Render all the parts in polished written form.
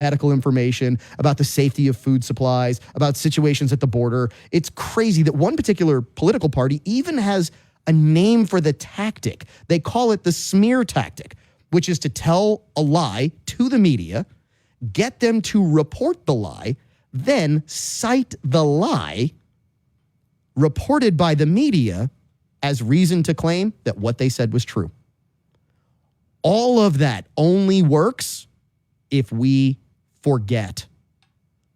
medical information, about the safety of food supplies, about situations at the border. It's crazy that one particular political party even has a name for the tactic. They call it the smear tactic, which is to tell a lie to the media, get them to report the lie, then cite the lie reported by the media as reason to claim that what they said was true. All of that only works if we forget.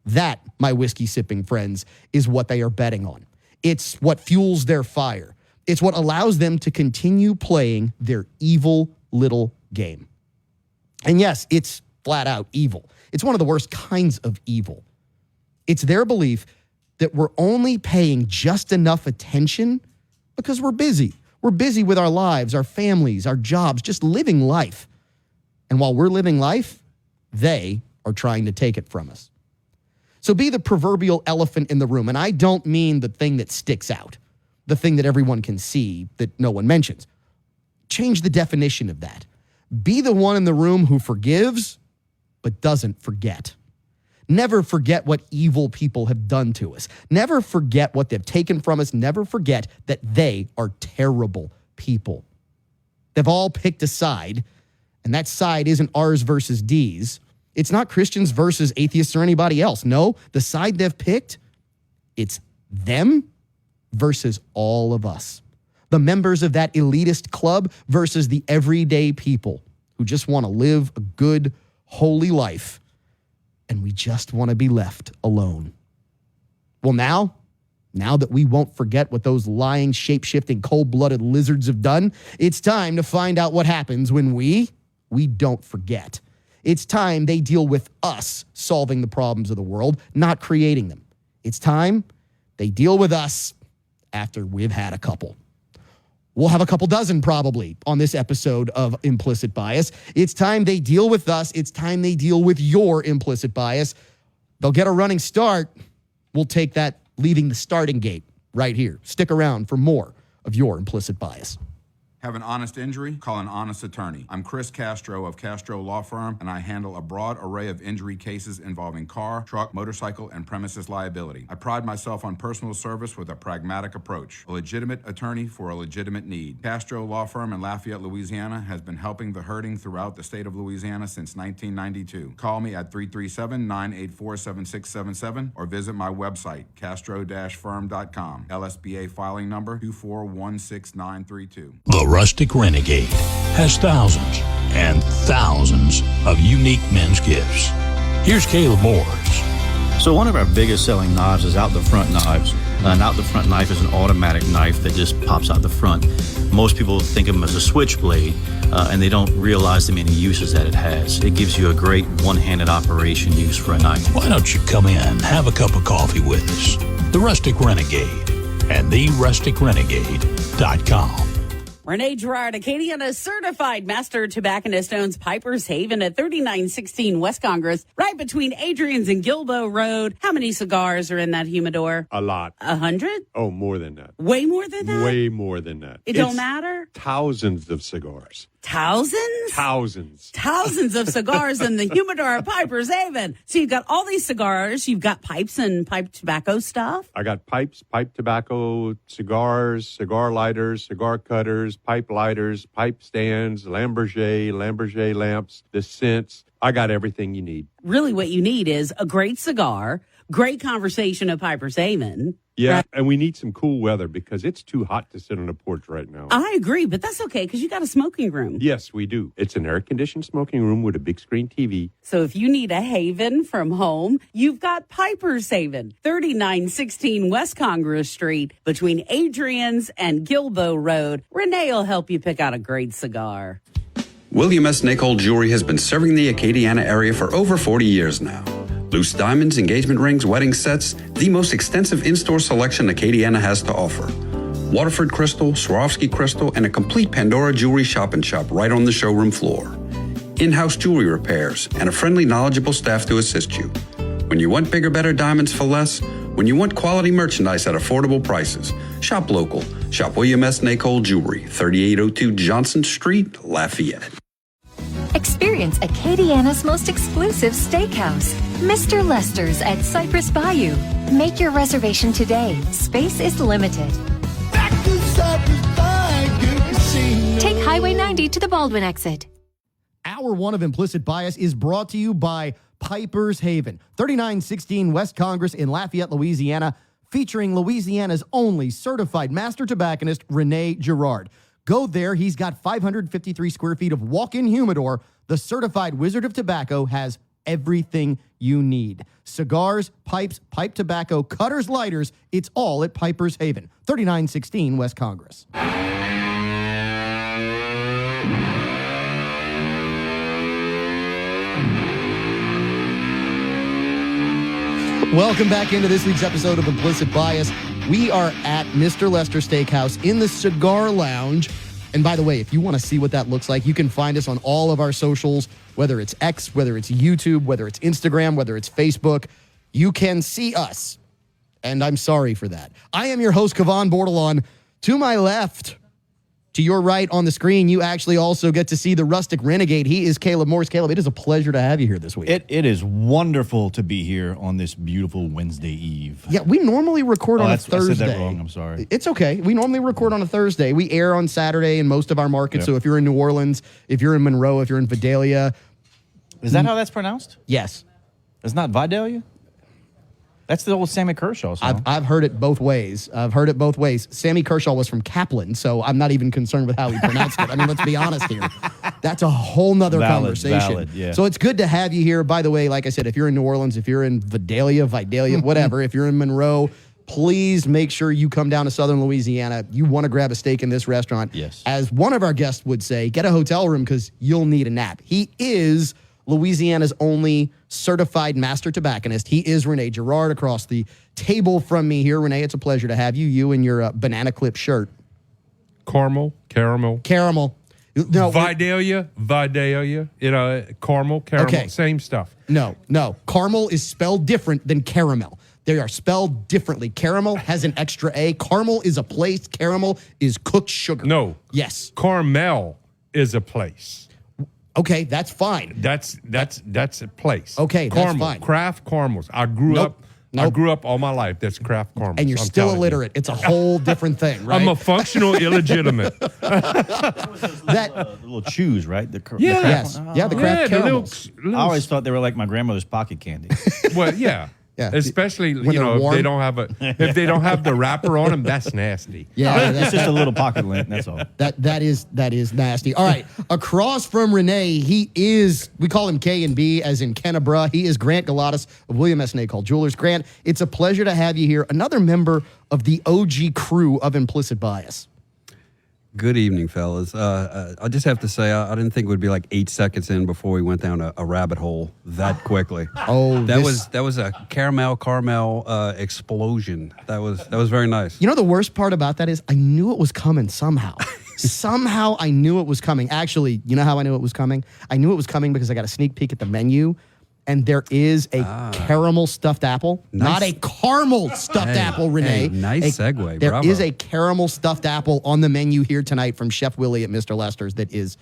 That, my whiskey-sipping friends, is what they are betting on. It's what fuels their fire. It's what allows them to continue playing their evil little game. And yes, it's flat out evil. It's one of the worst kinds of evil. It's their belief that we're only paying just enough attention because we're busy. We're busy with our lives, our families, our jobs, just living life. And while we're living life, they are trying to take it from us. So be the proverbial elephant in the room. And I don't mean the thing that sticks out, the thing that everyone can see that no one mentions. Change the definition of that. Be the one in the room who forgives, but doesn't forget. Never forget what evil people have done to us. Never forget what they've taken from us. Never forget that they are terrible people. They've all picked a side, and that side isn't ours versus D's. It's not Christians versus atheists or anybody else. No, the side they've picked, it's them versus all of us. The members of that elitist club versus the everyday people who just want to live a good, holy life, and we just want to be left alone. Well, now that we won't forget what those lying, shape-shifting, cold-blooded lizards have done, it's time to find out what happens when we don't forget. It's time they deal with us solving the problems of the world, not creating them. It's time they deal with us after we've had a couple. We'll have a couple dozen probably on this episode of Implicit Bias. It's time they deal with us. It's time they deal with your implicit bias. They'll get a running start. We'll take that leaving the starting gate right here. Stick around for more of your implicit bias. Have an honest injury? Call an honest attorney. I'm Chris Castro of Castro Law Firm, and I handle a broad array of injury cases involving car, truck, motorcycle, and premises liability. I pride myself on personal service with a pragmatic approach. A legitimate attorney for a legitimate need. Castro Law Firm in Lafayette, Louisiana has been helping the hurting throughout the state of Louisiana since 1992. Call me at 337-984-7677 or visit my website, castro-firm.com. LSBA filing number 2416932. The Rustic Renegade has thousands and thousands of unique men's gifts. Here's Caleb Moores. So one of our biggest selling knives is out the front knives. An out the front knife is an automatic knife that just pops out the front. Most people think of them as a switchblade, and they don't realize the many uses that it has. It gives you a great one-handed operation use for a knife. Why don't you come in, have a cup of coffee with us? The Rustic Renegade and therusticrenegade.com. Renee Gerard, Acadiana certified master tobacconist, owns Piper's Haven at 3916 West Congress, right between Adrian's and Gilbo Road. How many cigars are in that humidor? A lot. 100? Oh, more than that. Way more than that? Way more than that. It don't matter? Thousands of cigars. Thousands? Thousands of cigars in the humidor of Piper's Haven. So you've got all these cigars. You've got pipes and pipe tobacco stuff. I got pipes, pipe tobacco, cigars, cigar lighters, cigar cutters, pipe lighters, pipe stands, Lamborghini lamps, the scents. I got everything you need. Really what you need is a great cigar, great conversation at Piper's Haven. Yeah, right? And we need some cool weather because it's too hot to sit on a porch right now. I agree, but that's okay because you got a smoking room. Yes, we do. It's an air-conditioned smoking room with a big screen TV. So if you need a haven from home, you've got Piper's Haven, 3916 West Congress Street, between Adrian's and Gilbo Road. Renee will help you pick out a great cigar. William S. Nichol Jewelry has been serving the Acadiana area for over 40 years now. Loose diamonds, engagement rings, wedding sets, the most extensive in-store selection Acadiana has to offer. Waterford Crystal, Swarovski Crystal, and a complete Pandora jewelry shop-in-shop right on the showroom floor. In-house jewelry repairs, and a friendly, knowledgeable staff to assist you. When you want bigger, better diamonds for less, when you want quality merchandise at affordable prices, shop local. Shop William S. Nichol Jewelry, 3802 Johnson Street, Lafayette. Experience Acadiana's most exclusive steakhouse, Mr. Lester's at Cypress Bayou. Make your reservation today. Space is limited. Take Highway 90 to the Baldwin exit. Hour 1 of Implicit Bias is brought to you by Piper's Haven, 3916 West Congress in Lafayette, Louisiana, featuring Louisiana's only certified master tobacconist, Rene Girard. Go there. He's got 553 square feet of walk-in humidor. The certified Wizard of Tobacco has everything you need. Cigars, pipes, pipe tobacco, cutters, lighters. It's all at Piper's Haven, 3916 West Congress. Welcome back into this week's episode of Implicit Bias. We are at Mr. Lester Steakhouse in the Cigar Lounge. And by the way, if you want to see what that looks like, you can find us on all of our socials, whether it's X, whether it's YouTube, whether it's Instagram, whether it's Facebook. You can see us. And I'm sorry for that. I am your host, Cavan Bordelon. To my left, to your right on the screen, you actually also get to see the rustic renegade. He is Caleb Morris. Caleb, it is a pleasure to have you here this week. It is wonderful to be here on this beautiful Wednesday eve. Yeah, we normally record on a Thursday. I said that wrong. I'm sorry. It's okay. We normally record on a Thursday. We air on Saturday in most of our markets. Yep. So if you're in New Orleans, if you're in Monroe, if you're in Vidalia. Is that how that's pronounced? Yes. It's not Vidalia? That's the old Sammy Kershaw song. I've heard it both ways. Sammy Kershaw was from Kaplan, so I'm not even concerned with how he pronounced it. I mean, let's be honest here. That's a whole nother conversation. Valid, yeah. So it's good to have you here. By the way, like I said, if you're in New Orleans, if you're in Vidalia, whatever, if you're in Monroe, please make sure you come down to Southern Louisiana. You want to grab a steak in this restaurant. Yes. As one of our guests would say, get a hotel room because you'll need a nap. He is Louisiana's only certified master tobacconist. He is Rene Girard across the table from me here. Rene, it's a pleasure to have you. You and your banana clip shirt. Caramel. No, Vidalia. Caramel. Okay. Same stuff. No. Caramel is spelled different than caramel. They are spelled differently. Caramel has an extra A. Caramel is a place. Caramel is cooked sugar. No. Yes. Carmel is a place. Okay, that's fine. That's a place. Okay, that's fine. Kraft caramels. I grew up all my life. That's Kraft caramels. And you're still illiterate. It's a whole different thing, right? I'm a functional illegitimate. The little chews, right? The Kraft caramels. I always thought they were like my grandmother's pocket candy. Well, yeah. Yeah. Especially, when if they don't have the wrapper on them, that's nasty. Yeah, it's just a little pocket lint. That's all. That is nasty. All right, across from Rene, we call him K&B, as in Kennebra. He is Grant Galatas of William S. Nacol Jewelers. Grant, it's a pleasure to have you here. Another member of the OG crew of Implicit Bias. Good evening, fellas. I just have to say, I didn't think it would be like 8 seconds in before we went down a rabbit hole that quickly. That was a caramel explosion. That was very nice. You know, the worst part about that is I knew it was coming somehow. Somehow I knew it was coming. Actually, you know how I knew it was coming? I knew it was coming because I got a sneak peek at the menu. And there is a caramel stuffed apple, not a caramel stuffed apple, Rene. Nice segue. There Bravo. is a caramel stuffed apple on the menu here tonight from Chef Willie at Mr. Lester's that is,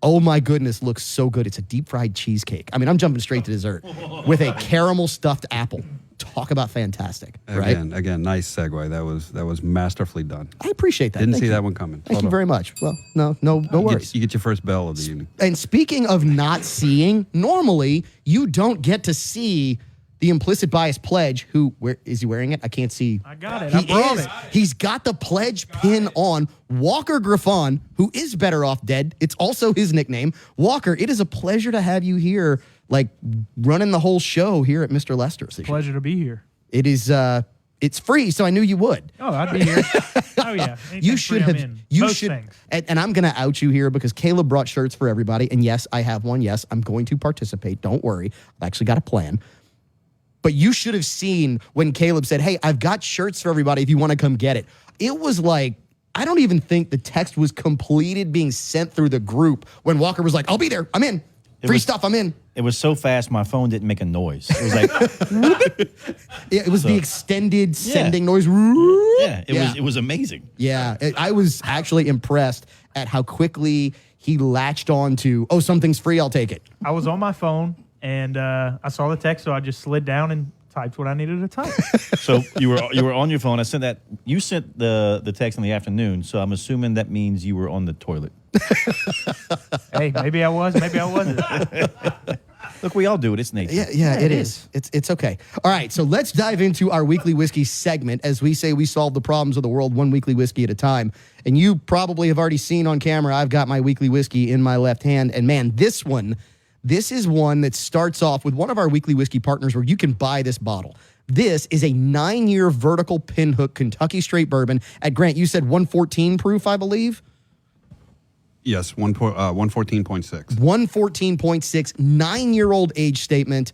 oh my goodness, looks so good. It's a deep fried cheesecake. I mean, I'm jumping straight to dessert with a caramel stuffed apple. Talk about fantastic, right? Again, nice segue. That was masterfully done. I appreciate that. Didn't see that one coming. Thank you very much. Well, no worries. You get your first bell of the evening. And speaking of not seeing, normally you don't get to see the Implicit Bias pledge. Is he wearing it? I can't see. I got it. I brought it. He's got the pledge pin on. Walker Griffon, who is better off dead. It's also his nickname. Walker, it is a pleasure to have you here, like running the whole show here at Mr. Lester's. Pleasure to be here. It is. It's free, so I knew you would. Oh, I'd be here. Oh yeah. You should have. And I'm going to out you here because Caleb brought shirts for everybody. And yes, I have one. Yes, I'm going to participate. Don't worry. I've actually got a plan. But you should have seen when Caleb said, "Hey, I've got shirts for everybody if you want to come get it." It was like, I don't even think the text was completed being sent through the group when Walker was like, "I'll be there. I'm in." Free stuff, I'm in. It was so fast, my phone didn't make a noise. It was like, It was the extended sending noise. it was amazing. Yeah, I was actually impressed at how quickly he latched on to, oh, something's free, I'll take it. I was on my phone and I saw the text, so I just slid down and typed what I needed to type. So you were on your phone. I sent that. You sent the text in the afternoon, so I'm assuming that means you were on the toilet. Hey, maybe I was, maybe I wasn't. Look, we all do it. It's nature. Yeah, it is. It's okay. All right, so let's dive into our weekly whiskey segment. As we say, we solve the problems of the world one weekly whiskey at a time. And you probably have already seen on camera, I've got my weekly whiskey in my left hand. And man, this is one that starts off with one of our weekly whiskey partners where you can buy this bottle. This is a 9-year vertical pinhook Kentucky straight bourbon. At Grant, you said 114 proof, I believe? Yes, 114.6. 114.6, 9-year-old age statement.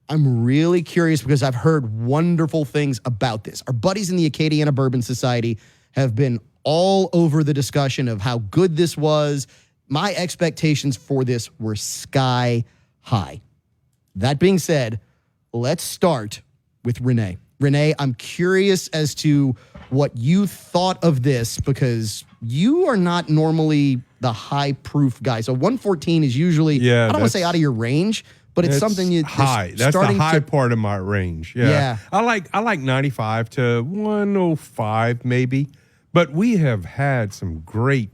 I'm really curious because I've heard wonderful things about this. Our buddies in the Acadiana Bourbon Society have been all over the discussion of how good this was. My expectations for this were sky high. That being said, let's start with Renee. Renee, I'm curious as to what you thought of this because you are not normally the high proof guy. So 114 is usually, I don't want to say out of your range, but it's something you high. That's the high part of my range. Yeah. I like 95 to 105 maybe, but we have had some great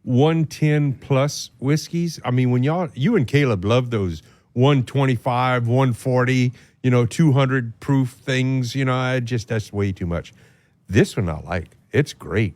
110 plus whiskeys. I mean, when you and Caleb love those 125, 140, 200 proof things, that's way too much. This one I like. It's great.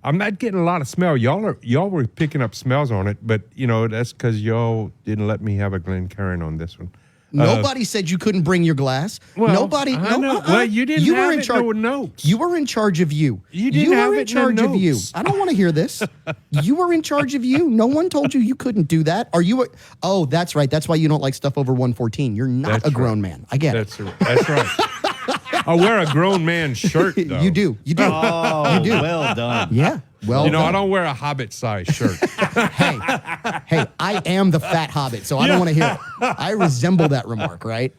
I'm not getting a lot of smell. Y'all were picking up smells on it, but that's because y'all didn't let me have a Glencairn on this one. Nobody said you couldn't bring your glass. Well, Nobody. I know. Well, you didn't you have were in it charge. no notes. You were in charge of you. You didn't have were it in charge no of you. notes. I don't want to hear this. You were in charge of you. No one told you couldn't do that. Are you? Oh, that's right. That's why you don't like stuff over 114. You're not a grown man. I get it. That's right. I wear a grown man shirt, though. You do. Oh, you do. Well done. Yeah. Well, I don't wear a Hobbit size shirt. hey, I am the fat Hobbit, so I don't want to hear it. I resemble that remark, right?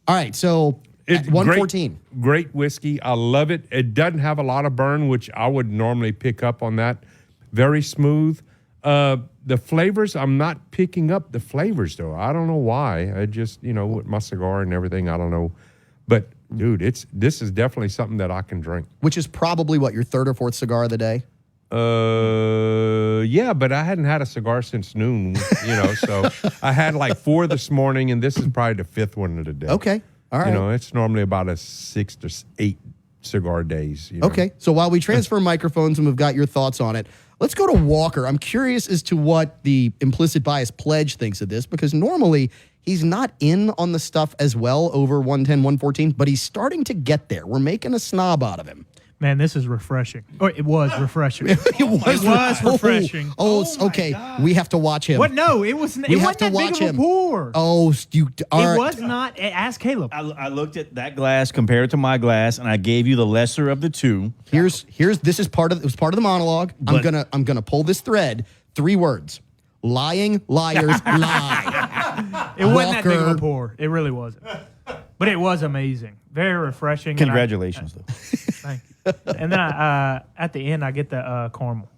All right, so It's 114. Great whiskey. I love it. It doesn't have a lot of burn, which I would normally pick up on that. Very smooth. The flavors, I'm not picking up the flavors, though. I don't know why. I just, with my cigar and everything, I don't know. But, dude, this is definitely something that I can drink. Which is probably, your third or fourth cigar of the day? Yeah, but I hadn't had a cigar since noon, so I had like 4 this morning, and this is probably the 5th one of the day. Okay. All right. It's normally about a 6 to 8 cigar days. Okay. So while we transfer microphones and we've got your thoughts on it, let's go to Walker. I'm curious as to what the Implicit Bias pledge thinks of this, because normally he's not in on the stuff as well over 110, 114, but he's starting to get there. We're making a snob out of him. Man, this is refreshing. Or it was refreshing. It was refreshing. Okay. We have to watch him. What? No, it wasn't. We it have wasn't to that watch big of him. a pour. Oh, It was not. Ask Caleb. I looked at that glass compared to my glass, and I gave you the lesser of the two. This is part of the monologue. I'm gonna pull this thread. 3 words. Lying, liars, lie. It wasn't that big of a pour. It really wasn't. But it was amazing. Very refreshing. Congratulations, though. Thank you. And then at the end, I get the caramel.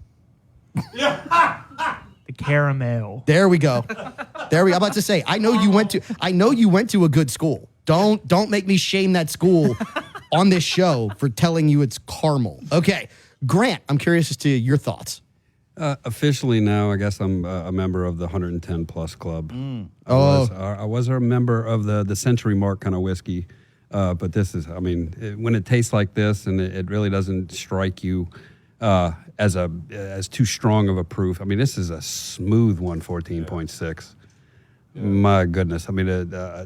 The caramel. There we go. I'm about to say, I know you went to a good school. Don't make me shame that school on this show for telling you it's caramel. Okay. Grant, I'm curious as to your thoughts. Officially now, I guess I'm a member of the 110 plus club. I was a member of the century mark kind of whiskey, but this is, when it tastes like this and it really doesn't strike you as too strong of a proof. This is a smooth 114.6. My goodness.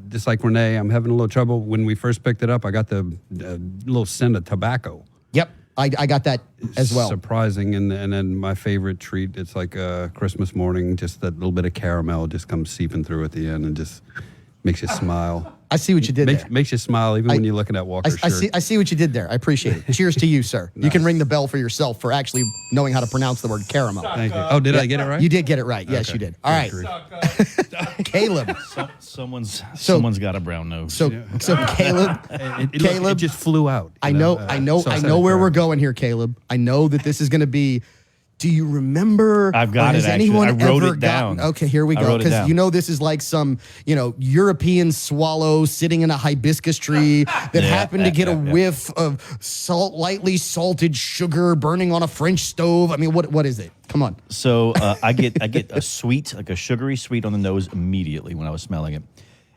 Just like Renee, I'm having a little trouble. When we first picked it up, I got the little scent of tobacco. Yep. I got that as well. Surprising, and then my favorite treat, it's like a Christmas morning, just that little bit of caramel just comes seeping through at the end and just Makes you smile. I see what you did there. Makes you smile even when you're looking at Walker's shirt. I see what you did there. I appreciate it. Cheers to you, sir. Nice. You can ring the bell for yourself for actually knowing how to pronounce the word caramel. Thank you. Oh, did I get it right? You did get it right. Yes, you did. All right. Caleb. Someone's got a brown nose. So Caleb, it just flew out. I know where we're going here, Caleb. I know that this is going to be. Do you remember? I've got it. Actually, I wrote it down. Okay, here we go. Because this is like some European swallow sitting in a hibiscus tree that happened to get a whiff of lightly salted sugar burning on a French stove. I mean, what is it? Come on. So I get a sweet, like a sugary sweet on the nose immediately when I was smelling it,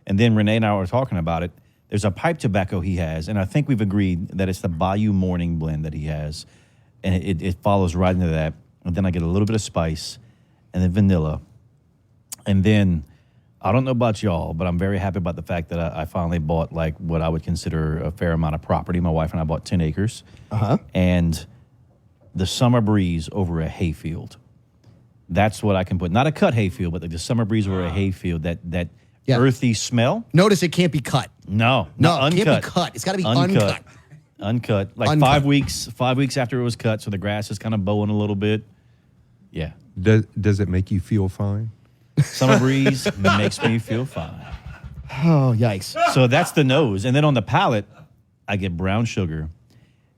and then Renee and I were talking about it. There's a pipe tobacco he has, and I think we've agreed that it's the Bayou Morning blend that he has, and it follows right into that. And then I get a little bit of spice and then vanilla. And then, I don't know about y'all, but I'm very happy about the fact that I finally bought like what I would consider a fair amount of property. My wife and I bought 10 acres. And the summer breeze over a hayfield. That's what I can put. Not a cut hayfield, but like the summer breeze over a hayfield, that earthy smell. Notice it can't be cut. No, it can't be cut. It's got to be uncut. Uncut. Like 5 weeks after it was cut, so the grass is kind of bowing a little bit. Yeah. Does it make you feel fine? Summer breeze makes me feel fine. Oh, yikes. So that's the nose. And then on the palate, I get brown sugar.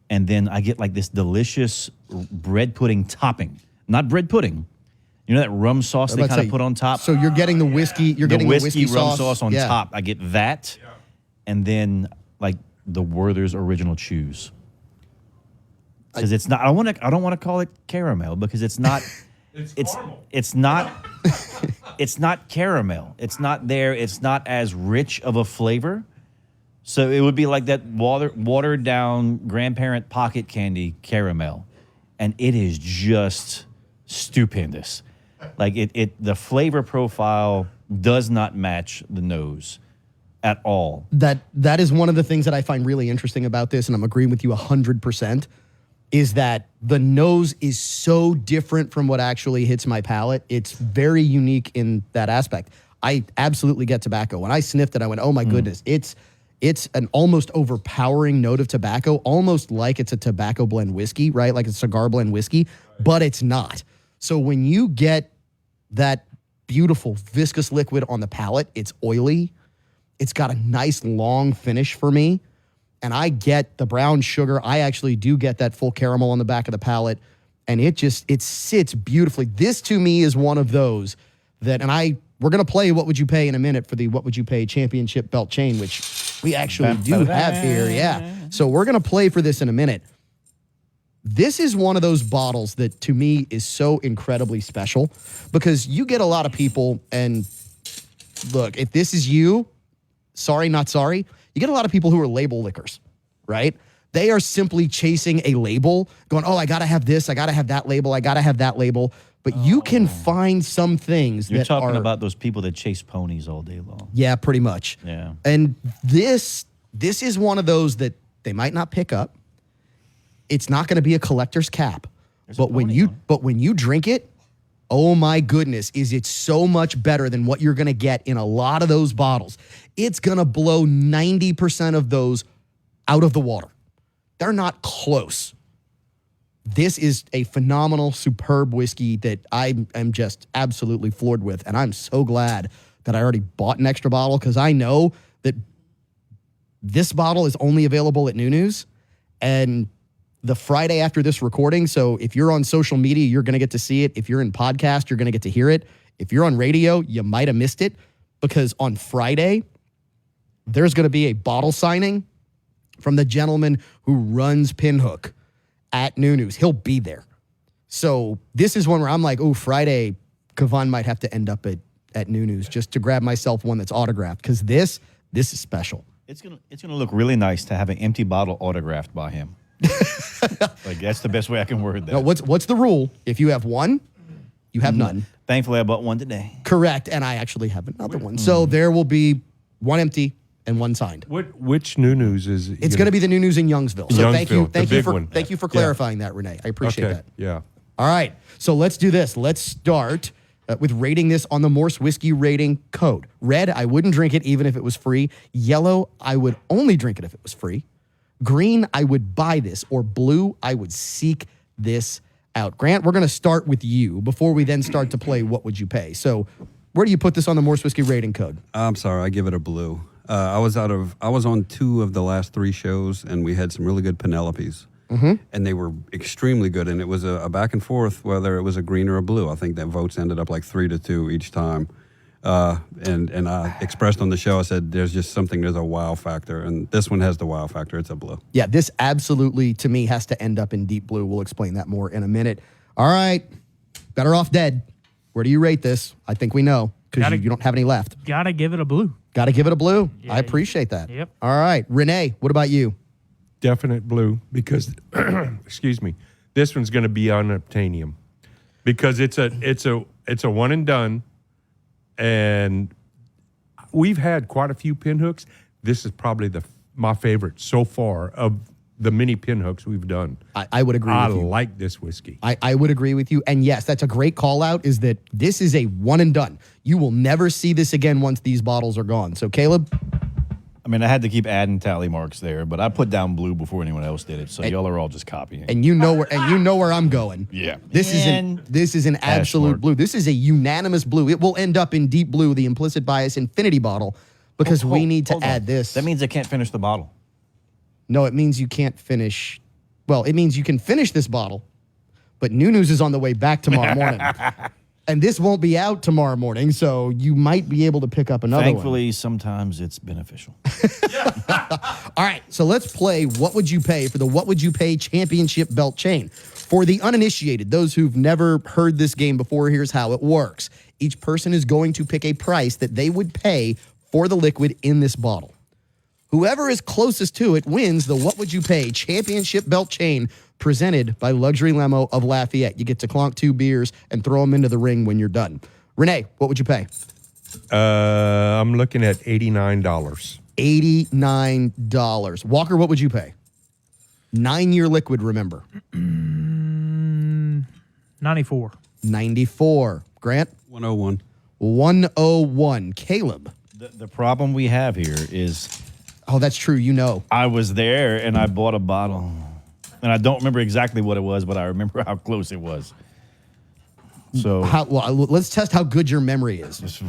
And then I get like this delicious bread pudding topping. Not bread pudding. You know that rum sauce they kind of put on top? So you're getting the whiskey. You're getting the whiskey rum sauce on top. I get that. And then like the Werther's Original Chews, because it's not. I don't want to call it caramel because it's not. it's not. It's not caramel. It's not there. It's not as rich of a flavor. So it would be like that watered down grandparent pocket candy caramel, and it is just stupendous. Like the flavor profile does not match the nose at all. That is one of the things that I find really interesting about this, and I'm agreeing with you 100%, is that the nose is so different from what actually hits my palate. It's very unique in that aspect. I absolutely get tobacco. When I sniffed it, I went, oh my goodness. It's an almost overpowering note of tobacco, almost like it's a tobacco blend whiskey, right? Like a cigar blend whiskey, but it's not. So when you get that beautiful viscous liquid on the palate, it's oily. It's got a nice long finish for me. And I get the brown sugar. I actually do get that full caramel on the back of the palate. And it sits beautifully. This to me is one of those that, we're going to play What Would You Pay in a minute for the What Would You Pay championship belt chain, which we actually do have here. Yeah. So we're going to play for this in a minute. This is one of those bottles that to me is so incredibly special because you get a lot of people, and look, if this is you, sorry, not sorry, you get a lot of people who are label lickers, right? They are simply chasing a label, going, oh, I got to have this, I got to have that label, I got to have that label. But you can find some things You're talking about those people that chase ponies all day long. Yeah, pretty much. Yeah. And this is one of those that they might not pick up. It's not going to be a collector's cap. But when you drink it, oh my goodness, is it so much better than what you're going to get in a lot of those bottles. It's going to blow 90% of those out of the water. They're not close. This is a phenomenal, superb whiskey that I am just absolutely floored with. And I'm so glad that I already bought an extra bottle because I know that this bottle is only available at News. And the Friday after this recording, so if you're on social media, you're going to get to see it. If you're in podcast, you're going to get to hear it. If you're on radio, you might have missed it because on Friday, there's going to be a bottle signing from the gentleman who runs Pinhook at News. He'll be there. So this is one where I'm like, oh, Friday, Cavan might have to end up at News just to grab myself one that's autographed because this is special. It's gonna look really nice to have an empty bottle autographed by him. Like that's the best way I can word that. No, what's the rule? If you have one, you have none. Thankfully, I bought one today. Correct, and I actually have another one. So there will be one empty and one signed. Which News is it? It's going to be the News in Youngsville. So thank you for clarifying that, Renee. I appreciate that. Yeah. All right. So let's do this. Let's start with rating this on the Morse Whiskey rating code. Red, I wouldn't drink it even if it was free. Yellow, I would only drink it if it was free. Green, I would buy this. Or blue, I would seek this out. Grant, we're going to start with you before we then start to play What Would You Pay? So where do you put this on the Morse Whiskey rating code? I'm sorry, I give it a blue. I was on 2 of the last 3 shows, and we had some really good Penelopes. And they were extremely good, and it was a back and forth whether it was a green or a blue. I think that votes ended up like 3-2 each time. And I expressed on the show, I said, there's a wow factor, and this one has the wow factor. It's a blue. Yeah, this absolutely, to me, has to end up in deep blue. We'll explain that more in a minute. All right, Better Off Dead. Where do you rate this? I think we know, because you don't have any left. Gotta give it a blue. Got to give it a blue. Yeah, I appreciate that. Yep. All right, Renee, what about you? Definite blue, because, excuse me, this one's going to be on Obtainium, because it's a one and done, and we've had quite a few pinhooks. This is probably my favorite so far of the many pinhooks we've done. I would agree with you. I like this whiskey. I would agree with you. And yes, that's a great call out, is that this is a one and done. You will never see this again once these bottles are gone. So Caleb? I mean, I had to keep adding tally marks there, but I put down blue before anyone else did it, so y'all are all just copying. And you know where I'm going. Yeah. This is an absolute blue. This is a unanimous blue. It will end up in deep blue, the Implicit Bias Infinity bottle, because we need to add this. That means I can't finish the bottle. No, it means you can't finish. Well, it means you can finish this bottle, but New News is on the way back tomorrow morning. And this won't be out tomorrow morning, so you might be able to pick up another Thankfully, sometimes it's beneficial. All right, so let's play What Would You Pay for the What Would You Pay Championship Belt Chain. For the uninitiated, those who've never heard this game before, here's how it works. Each person is going to pick a price that they would pay for the liquid in this bottle. Whoever is closest to it wins the What Would You Pay Championship Belt Chain presented by Luxury Lemo of Lafayette. You get to clonk 2 beers and throw them into the ring when you're done. Renee, what would you pay? I'm looking at $89. $89. Walker, what would you pay? 9-year liquid, remember. 94. 94. Grant? 101. 101. Caleb? The problem we have here is... Oh, that's true. You know. I was there, and I bought a bottle. And I don't remember exactly what it was, but I remember how close it was. So let's test how good your memory is.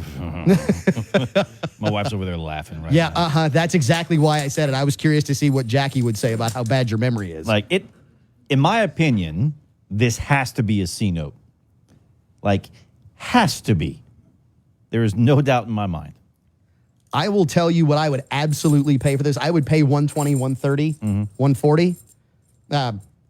My wife's over there laughing right now. Yeah, that's exactly why I said it. I was curious to see what Jackie would say about how bad your memory is. Like, in my opinion, this has to be a C note. Like, has to be. There is no doubt in my mind. I will tell you what I would absolutely pay for this. I would pay $120, $130, $140,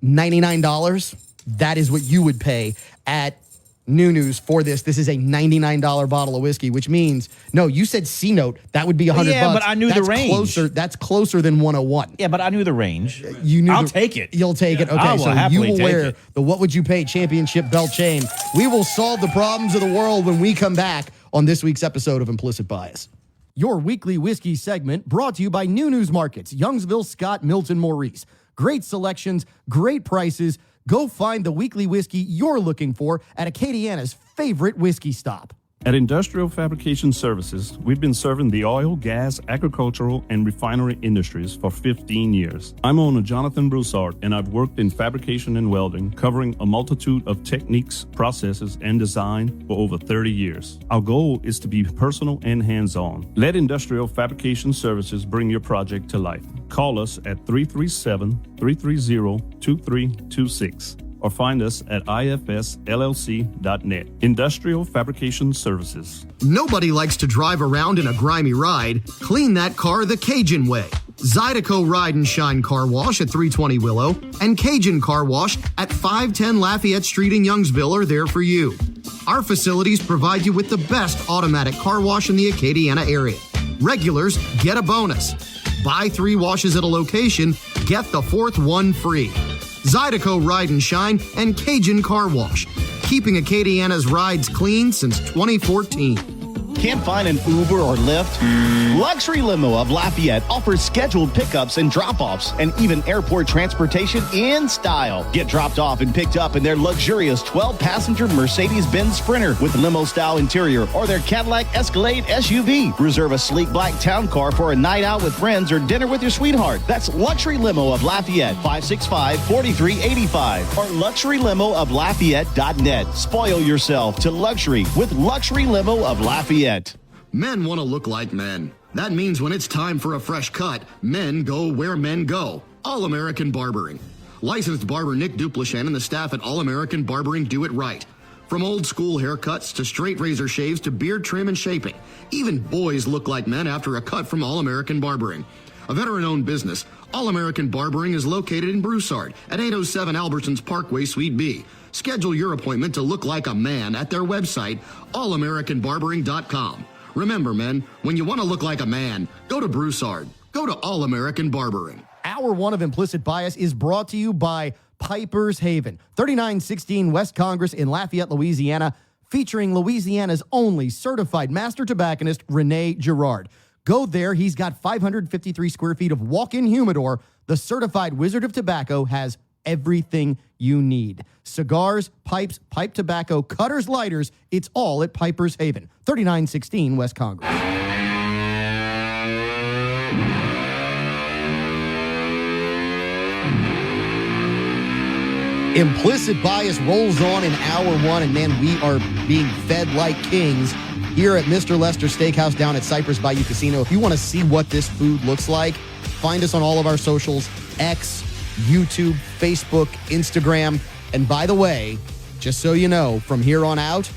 $99. That is what you would pay at New News for this. This is a $99 bottle of whiskey, which means, no, you said C note. That would be $100. Yeah, but I knew the range. That's closer than 101. Yeah, but I knew the range. I'll take it. You'll take it. Okay, I will so happily you will take wear it. the What Would You Pay Championship Belt Chain. We will solve the problems of the world when we come back on this week's episode of Implicit Bias. Your weekly whiskey segment brought to you by New News Markets, Youngsville, Scott, Milton, Maurice. Great selections, great prices. Go find the weekly whiskey you're looking for at Acadiana's favorite whiskey stop. At Industrial Fabrication Services, we've been serving the oil, gas, agricultural, and refinery industries for 15 years. I'm owner Jonathan Broussard, and I've worked in fabrication and welding, covering a multitude of techniques, processes, and design for over 30 years. Our goal is to be personal and hands-on. Let Industrial Fabrication Services bring your project to life. Call us at 337-330-2326. or find us at ifsllc.net. Industrial Fabrication Services. Nobody likes to drive around in a grimy ride. Clean that car the Cajun way. Zydeco Ride and Shine Car Wash at 320 Willow and Cajun Car Wash at 510 Lafayette Street in Youngsville are there for you. Our facilities provide you with the best automatic car wash in the Acadiana area. Regulars get a bonus. Buy 3 washes at a location, get the 4th one free. Zydeco Ride and Shine and Cajun Car Wash, keeping Acadiana's rides clean since 2014. Can't find an Uber or Lyft? Luxury Limo of Lafayette offers scheduled pickups and drop-offs and even airport transportation in style. Get dropped off and picked up in their luxurious 12-passenger Mercedes-Benz Sprinter with limo-style interior or their Cadillac Escalade SUV. Reserve a sleek black town car for a night out with friends or dinner with your sweetheart. That's Luxury Limo of Lafayette, 565-4385 or luxurylimooflafayette.net. Spoil yourself to luxury with Luxury Limo of Lafayette. Men want to look like men. That means when it's time for a fresh cut, men go where men go. All American Barbering. Licensed barber Nick Duplashan and the staff at All American Barbering do it right. From old school haircuts to straight razor shaves to beard trim and shaping. Even boys look like men after a cut from All American Barbering. A veteran-owned business, All American Barbering is located in Broussard at 807 Albertsons Parkway, Suite B. Schedule your appointment to look like a man at their website, allamericanbarbering.com. Remember, men, when you want to look like a man, go to Broussard. Go to All American Barbering. Hour 1 of Implicit Bias is brought to you by Piper's Haven, 3916 West Congress in Lafayette, Louisiana, featuring Louisiana's only certified master tobacconist, Rene Girard. Go there. He's got 553 square feet of walk-in humidor. The certified Wizard of Tobacco has everything you need. Cigars, pipes, pipe tobacco, cutters, lighters. It's all at Piper's Haven, 3916 West Congress. Implicit Bias rolls on in hour 1, and man, we are being fed like kings here at Mr. Lester Steakhouse down at Cypress Bayou Casino. If you want to see what this food looks like, find us on all of our socials, X, YouTube, Facebook, Instagram. And by the way, just so you know, from here on out,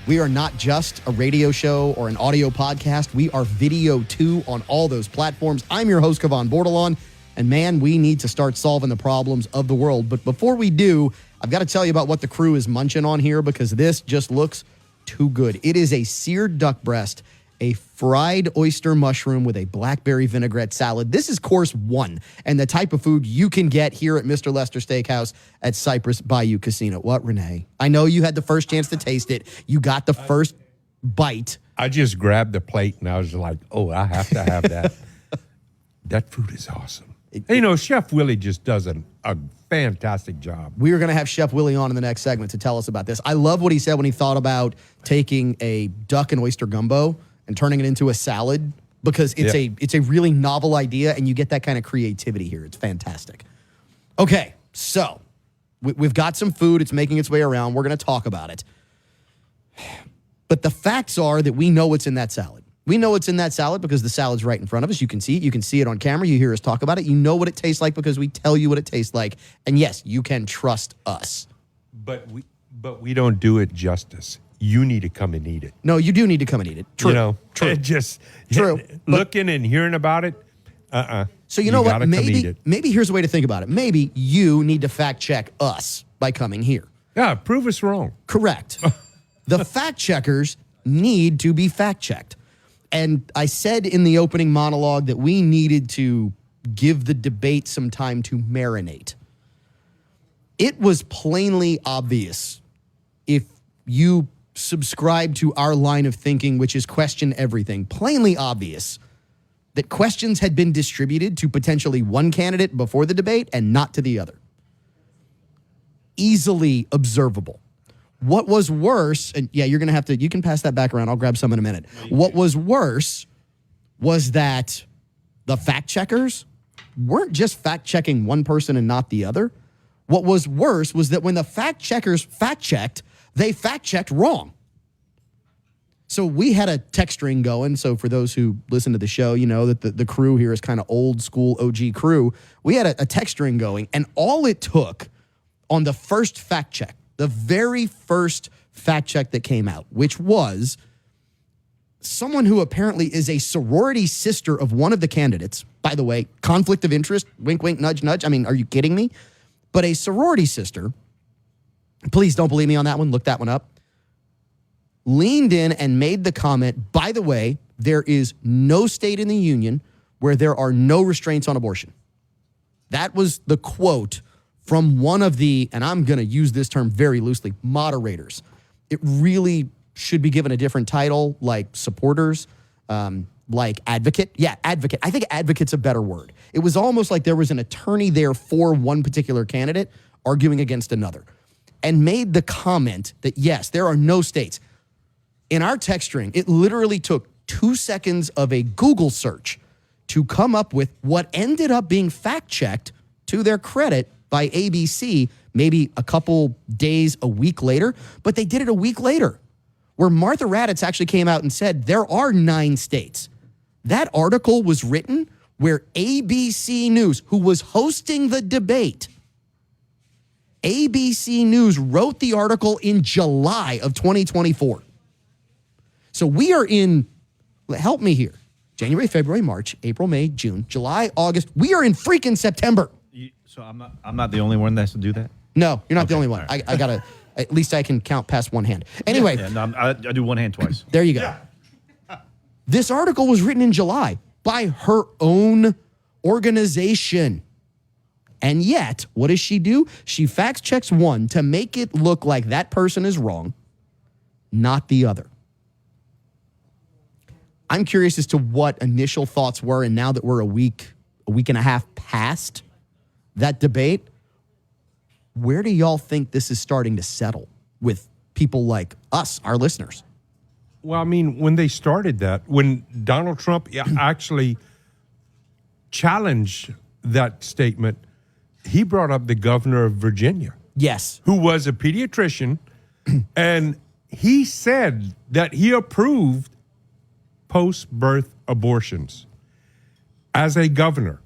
we are not just a radio show or an audio podcast. We are video too on all those platforms. I'm your host, Cavan Bordelon. And man, we need to start solving the problems of the world. But before we do, I've got to tell you about what the crew is munching on here because this just looks too good. It is a seared duck breast, a fried oyster mushroom with a blackberry vinaigrette salad. This is course 1 and the type of food you can get here at Mr. Lester Steakhouse at Cypress Bayou Casino. What, Renee? I know you had the first chance to taste it. You got the first bite. I just grabbed the plate and I was like, oh, I have to have that. That food is awesome. You know, Chef Willie just does a fantastic job. We are going to have Chef Willie on in the next segment to tell us about this. I love what he said when he thought about taking a duck and oyster gumbo and turning it into a salad because it's a really novel idea and you get that kind of creativity here. It's fantastic. Okay, so we've got some food. It's making its way around. We're going to talk about it. But the facts are that we know what's in that salad. We know it's in that salad because the salad's right in front of us. You can see it. You can see it on camera. You hear us talk about it. You know what it tastes like because we tell you what it tastes like. And yes, you can trust us. But we don't do it justice. You need to come and eat it. No, you do need to come and eat it. True. You know, true. Just true. Looking and hearing about it. So you know what? Maybe here's a way to think about it. Maybe you need to fact check us by coming here. Yeah, prove us wrong. Correct. The fact checkers need to be fact checked. And I said in the opening monologue that we needed to give the debate some time to marinate. It was plainly obvious if you subscribe to our line of thinking, which is question everything, plainly obvious that questions had been distributed to potentially one candidate before the debate and not to the other. Easily observable. What was worse, and yeah, you're going to have to, you can pass that back around. I'll grab some in a minute. What was worse was that the fact checkers weren't just fact checking one person and not the other. What was worse was that when the fact checkers fact checked, they fact checked wrong. So we had a text string going. So for those who listen to the show, you know that the crew here is kind of old school OG crew. We had a text string going, and all it took on the first fact check, the very first fact check that came out, which was someone who apparently is a sorority sister of one of the candidates. By the way, conflict of interest, wink, wink, nudge, nudge. I mean, are you kidding me? But a sorority sister, please don't believe me on that one, look that one up, leaned in and made the comment, by the way, there is no state in the union where there are no restraints on abortion. That was the quote from one of the, and I'm going to use this term very loosely, moderators. It really should be given a different title, like supporters, like advocate. Yeah, advocate. I think advocate's a better word. It was almost like there was an attorney there for one particular candidate arguing against another, and made the comment that, yes, there are no states. In our text string, it literally took 2 seconds of a Google search to come up with what ended up being fact-checked, to their credit, by ABC, maybe a couple days, a week later, but they did it a week later, where Martha Raddatz actually came out and said there are 9 states. That article was written where ABC News, who was hosting the debate, ABC News wrote the article in July of 2024. So we are in, help me here, January, February, March, April, May, June, July, August. We are in freaking September. So I'm not the only one that has to do that? No, you're not the only one. Right. I got to, at least I can count past one hand. Anyway. Yeah, no, I do one hand twice. There you go. Yeah. This article was written in July by her own organization. And yet, what does she do? She fact checks one to make it look like that person is wrong, not the other. I'm curious as to what initial thoughts were, and now that we're a week and a half past that debate, where do y'all think this is starting to settle with people like us, our listeners? Well, I mean, when they started that, when Donald Trump actually challenged that statement, he brought up the governor of Virginia. Yes. Who was a pediatrician, and he said that he approved post-birth abortions as a governor.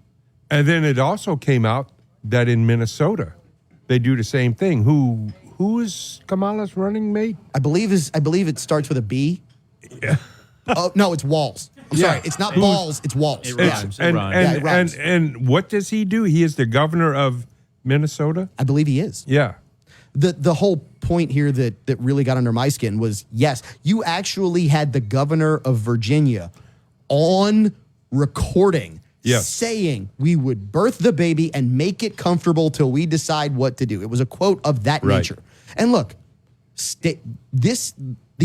And then it also came out that in Minnesota, they do the same thing. Who is Kamala's running mate? I believe it starts with a B. Yeah. Oh, no, it's Walls. I'm sorry. It's not balls, it's Walls. It rhymes. It rhymes. And what does he do? He is the governor of Minnesota? I believe he is. Yeah. The whole point here that really got under my skin was, yes, you actually had the governor of Virginia on recording saying we would birth the baby and make it comfortable till we decide what to do. It was a quote of that nature. And look, the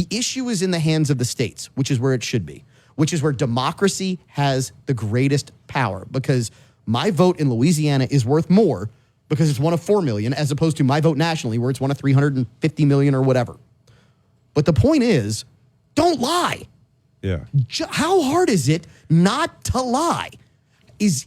issue is in the hands of the states, which is where it should be, which is where democracy has the greatest power, because my vote in Louisiana is worth more because it's one of 4 million, as opposed to my vote nationally, where it's one of 350 million or whatever. But the point is, don't lie. Yeah. How hard is it not to lie? Is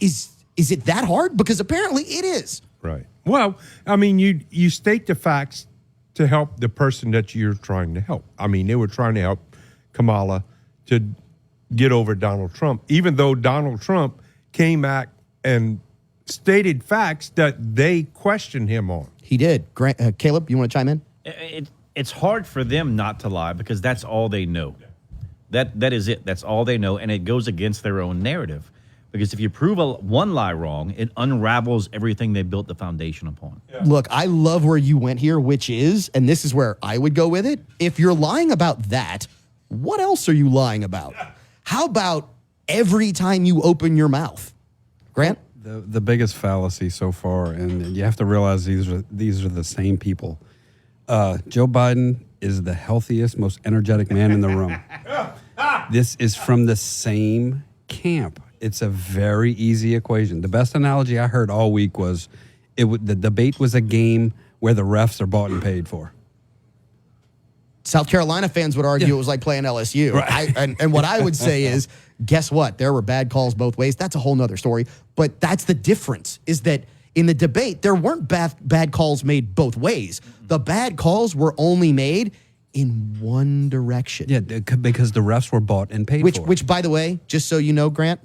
it that hard? Because apparently it is. Right. Well, I mean, you state the facts to help the person that you're trying to help. I mean, they were trying to help Kamala to get over Donald Trump, even though Donald Trump came back and stated facts that they questioned him on. He did. Caleb, you want to chime in? It's hard for them not to lie because that's all they know. That is it. That's all they know, and it goes against their own narrative. Because if you prove one lie wrong, it unravels everything they built the foundation upon. Yeah. Look, I love where you went here, which is, and this is where I would go with it, if you're lying about that, what else are you lying about? How about every time you open your mouth? Grant? The biggest fallacy so far, and you have to realize these are the same people. Joe Biden is the healthiest, most energetic man in the room. This is from the same camp. It's a very easy equation. The best analogy I heard all week was the debate was a game where the refs are bought and paid for. South Carolina fans would argue it was like playing LSU. Right. And what I would say is, guess what? There were bad calls both ways. That's a whole nother story. But that's the difference, is that in the debate, there weren't bad calls made both ways. The bad calls were only made in one direction. Yeah, because the refs were bought and paid for. Which, by the way, just so you know, Grant,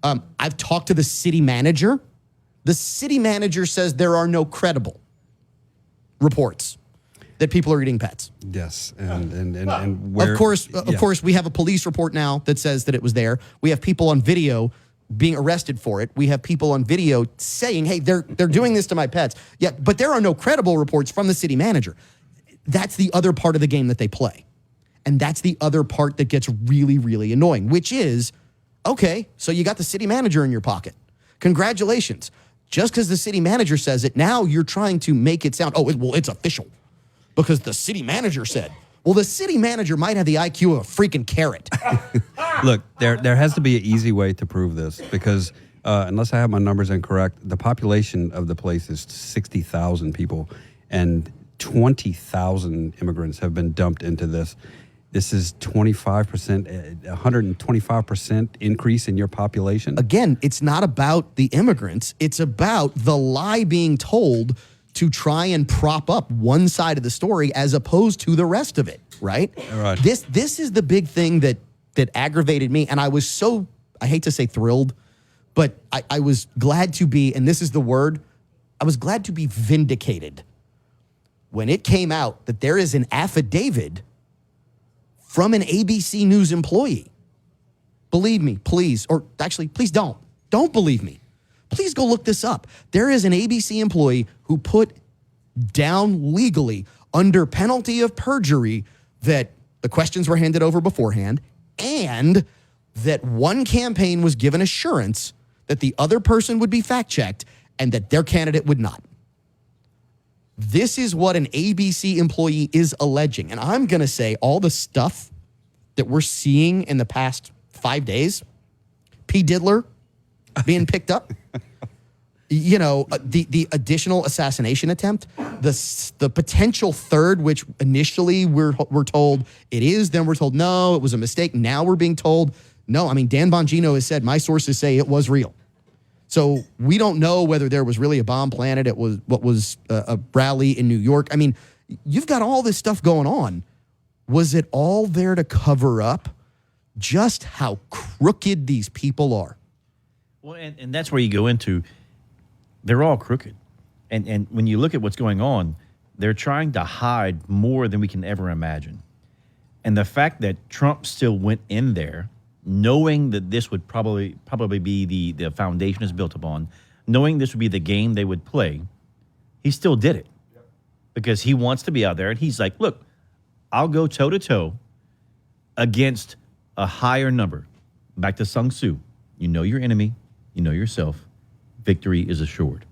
I've talked to the city manager. The city manager says there are no credible reports that people are eating pets. Yes, and where, of course, we have a police report now that says that it was there. We have people on video being arrested for it. We have people on video saying, "Hey, they're doing this to my pets." Yeah, but there are no credible reports from the city manager. That's the other part of the game that they play, and that's the other part that gets really, really annoying. Which is, okay, so you got the city manager in your pocket. Congratulations. Just because the city manager says it, now you're trying to make it sound, it's official because the city manager said. Well, the city manager might have the IQ of a freaking carrot. Look, there has to be an easy way to prove this because unless I have my numbers incorrect, the population of the place is 60,000 people, and 20,000 immigrants have been dumped into this. This is 25%, 125% increase in your population. Again, it's not about the immigrants. It's about the lie being told to try and prop up one side of the story as opposed to the rest of it, right? Right. This is the big thing that aggravated me. And I was so, I hate to say thrilled, but I was glad to be, and this is the word, I was glad to be vindicated when it came out that there is an affidavit from an ABC News employee. Believe me, please, or actually, please don't. Don't believe me. Please go look this up. There is an ABC employee who put down legally under penalty of perjury that the questions were handed over beforehand and that one campaign was given assurance that the other person would be fact-checked and that their candidate would not. This is what an ABC employee is alleging. And I'm going to say all the stuff that we're seeing in the past 5 days, P. Diddler being picked up, you know, the additional assassination attempt, the potential third, which initially we're told it is, then we're told, no, it was a mistake. Now we're being told, no. I mean, Dan Bongino has said, my sources say it was real. So we don't know whether there was really a bomb planted. It was what was a rally in New York. I mean, you've got all this stuff going on. Was it all there to cover up just how crooked these people are? Well, and that's where you go into, they're all crooked. And when you look at what's going on, they're trying to hide more than we can ever imagine. And the fact that Trump still went in there, knowing that this would probably be the foundation is built upon, knowing this would be the game they would play, he still did it. Yep. Because he wants to be out there, and he's like, look, I'll go toe-to-toe against a higher number. Back to Sun Tzu. You know your enemy, you know yourself, victory is assured.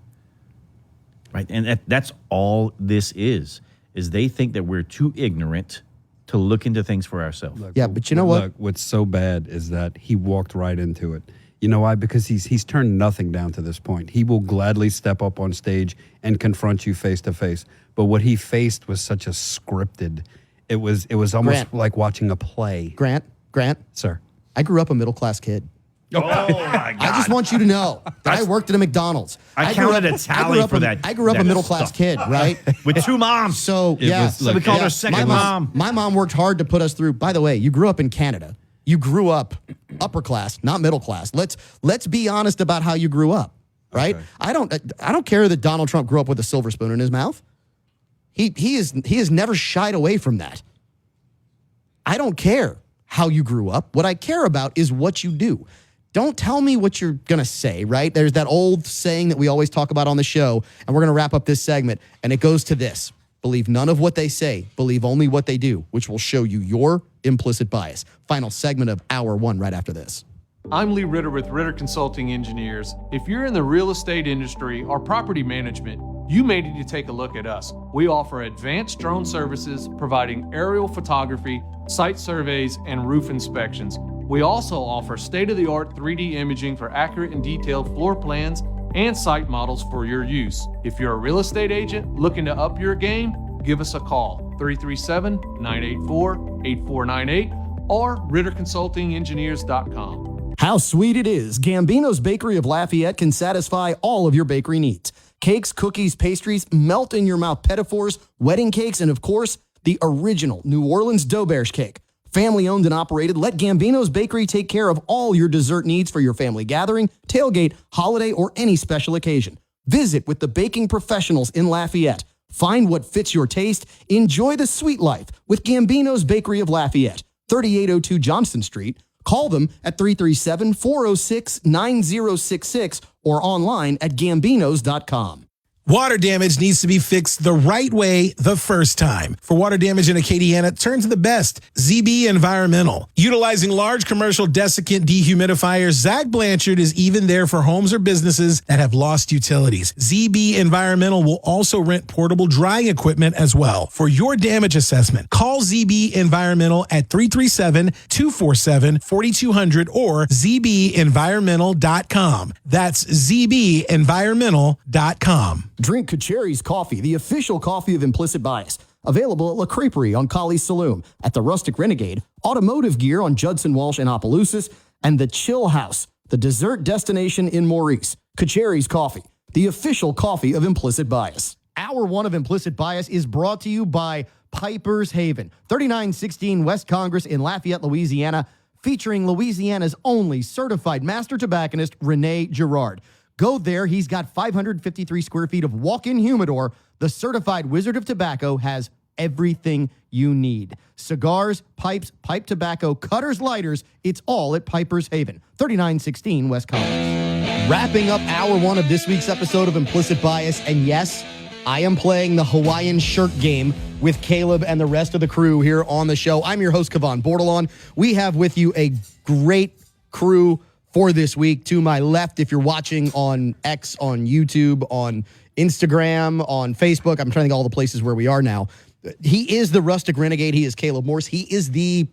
Right? And that's all this is they think that we're too ignorant to look into things for ourselves. Look, yeah, but you know what? Look, what's so bad is that he walked right into it. You know why? Because he's turned nothing down to this point. He will gladly step up on stage and confront you face to face. But what he faced was such a scripted. It was almost Grant, like watching a play. Grant, Sir. I grew up a middle-class kid. Oh, my God. I just want you to know that I worked at a McDonald's. I counted a tally for that. I grew up a middle-class kid, right? With two moms. So, we called her second mom. My mom worked hard to put us through. By the way, you grew up in Canada. You grew up upper class, not middle class. Let's be honest about how you grew up, right? Okay. I don't care that Donald Trump grew up with a silver spoon in his mouth. He has never shied away from that. I don't care how you grew up. What I care about is what you do. Don't tell me what you're going to say, right? There's that old saying that we always talk about on the show, and we're going to wrap up this segment, and it goes to this. Believe none of what they say. Believe only what they do, which will show you your implicit bias. Final segment of Hour 1 right after this. I'm Lee Ritter with Ritter Consulting Engineers. If you're in the real estate industry or property management, you may need to take a look at us. We offer advanced drone services providing aerial photography, site surveys, and roof inspections. We also offer state-of-the-art 3D imaging for accurate and detailed floor plans and site models for your use. If you're a real estate agent looking to up your game, give us a call, 337-984-8498 or RitterConsultingEngineers.com. How sweet it is. Gambino's Bakery of Lafayette can satisfy all of your bakery needs. Cakes, cookies, pastries, melt in your mouth pedophores, wedding cakes, and of course, the original New Orleans Dauberge cake. Family owned and operated, let Gambino's Bakery take care of all your dessert needs for your family gathering, tailgate, holiday, or any special occasion. Visit with the baking professionals in Lafayette. Find what fits your taste. Enjoy the sweet life with Gambino's Bakery of Lafayette, 3802 Johnston Street. Call them at 337-406-9066 or online at gambinos.com. Water damage needs to be fixed the right way the first time. For water damage in Acadiana, turn to the best, ZB Environmental. Utilizing large commercial desiccant dehumidifiers, Zach Blanchard is even there for homes or businesses that have lost utilities. ZB Environmental will also rent portable drying equipment as well. For your damage assessment, call ZB Environmental at 337-247-4200 or zbenvironmental.com. That's zbenvironmental.com. Drink Kacheri's Coffee, the official coffee of Implicit Bias. Available at La Creperie on Colley's Saloon, at the Rustic Renegade, Automotive Gear on Judson Walsh in Opelousas, and the Chill House, the dessert destination in Maurice. Kacheri's Coffee, the official coffee of Implicit Bias. Hour 1 of Implicit Bias is brought to you by Piper's Haven, 3916 West Congress in Lafayette, Louisiana, featuring Louisiana's only certified master tobacconist, Rene Girard. Go there. He's got 553 square feet of walk-in humidor. The certified Wizard of Tobacco has everything you need. Cigars, pipes, pipe tobacco, cutters, lighters. It's all at Piper's Haven, 3916 West Congress. Wrapping up hour 1 of this week's episode of Implicit Bias. And yes, I am playing the Hawaiian shirt game with Caleb and the rest of the crew here on the show. I'm your host, Cavan Bordelon. We have with you a great crew for this week. To my left, if you're watching on X, on YouTube, on Instagram, on Facebook, I'm trying to think of all the places where we are now. He is the Rustic Renegade. He is Caleb Morse. He is the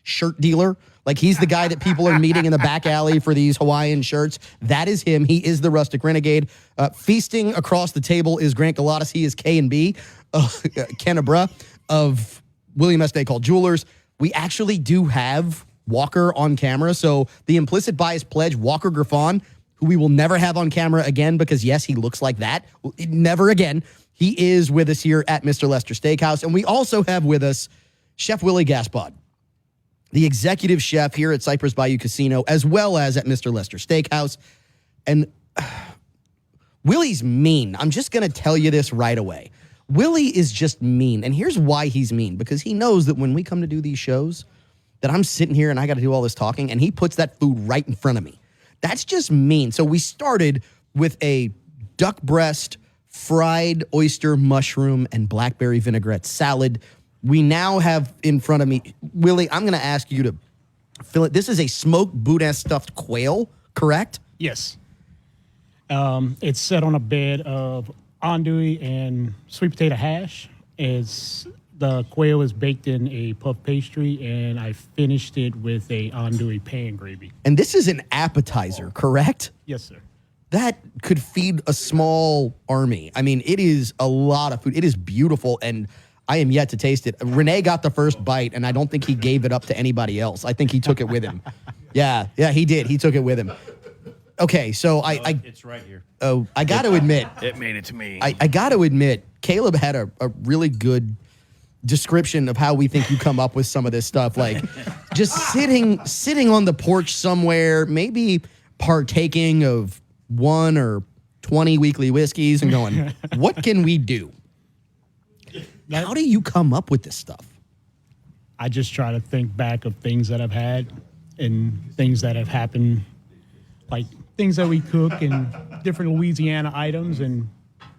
shirt dealer. Like, he's the guy that people are meeting in the back alley for these Hawaiian shirts. That is him. He is the Rustic Renegade. Feasting across the table is Grant Galatas. He is K&B, Kennebra of William S. Day Call Jewelers. We actually do have Walker on camera. So the Implicit Bias pledge, Walker Griffon, who we will never have on camera again because, yes, he looks like that. Never again. He is with us here at Mr. Lester Steakhouse. And we also have with us Chef Willie Gaspard, the executive chef here at Cypress Bayou Casino, as well as at Mr. Lester Steakhouse. And Willie's mean. I'm just going to tell you this right away. Willie is just mean. And here's why he's mean. Because he knows that when we come to do these shows, that I'm sitting here and I got to do all this talking, and he puts that food right in front of me. That's just mean. So we started with a duck breast, fried oyster, mushroom, and blackberry vinaigrette salad. We now have in front of me, Willie, I'm going to ask you to fill it. This is a smoked boudin stuffed quail, correct? Yes. It's set on a bed of andouille and sweet potato hash. The quail is baked in a puff pastry, and I finished it with a andouille pan gravy. And this is an appetizer, correct? Yes, sir. That could feed a small army. I mean, it is a lot of food. It is beautiful, and I am yet to taste it. Renee got the first bite, and I don't think he gave it up to anybody else. I think he took it with him. Yeah, he did. He took it with him. Okay, so it's right here. Oh, I got to admit. It made it to me. I got to admit, Caleb had a really good description of how we think you come up with some of this stuff. Like, just sitting on the porch somewhere, maybe partaking of 1 or 20 weekly whiskeys and going, what can we do? How do you come up with this stuff? I just try to think back of things that I've had and things that have happened, like things that we cook and different Louisiana items, and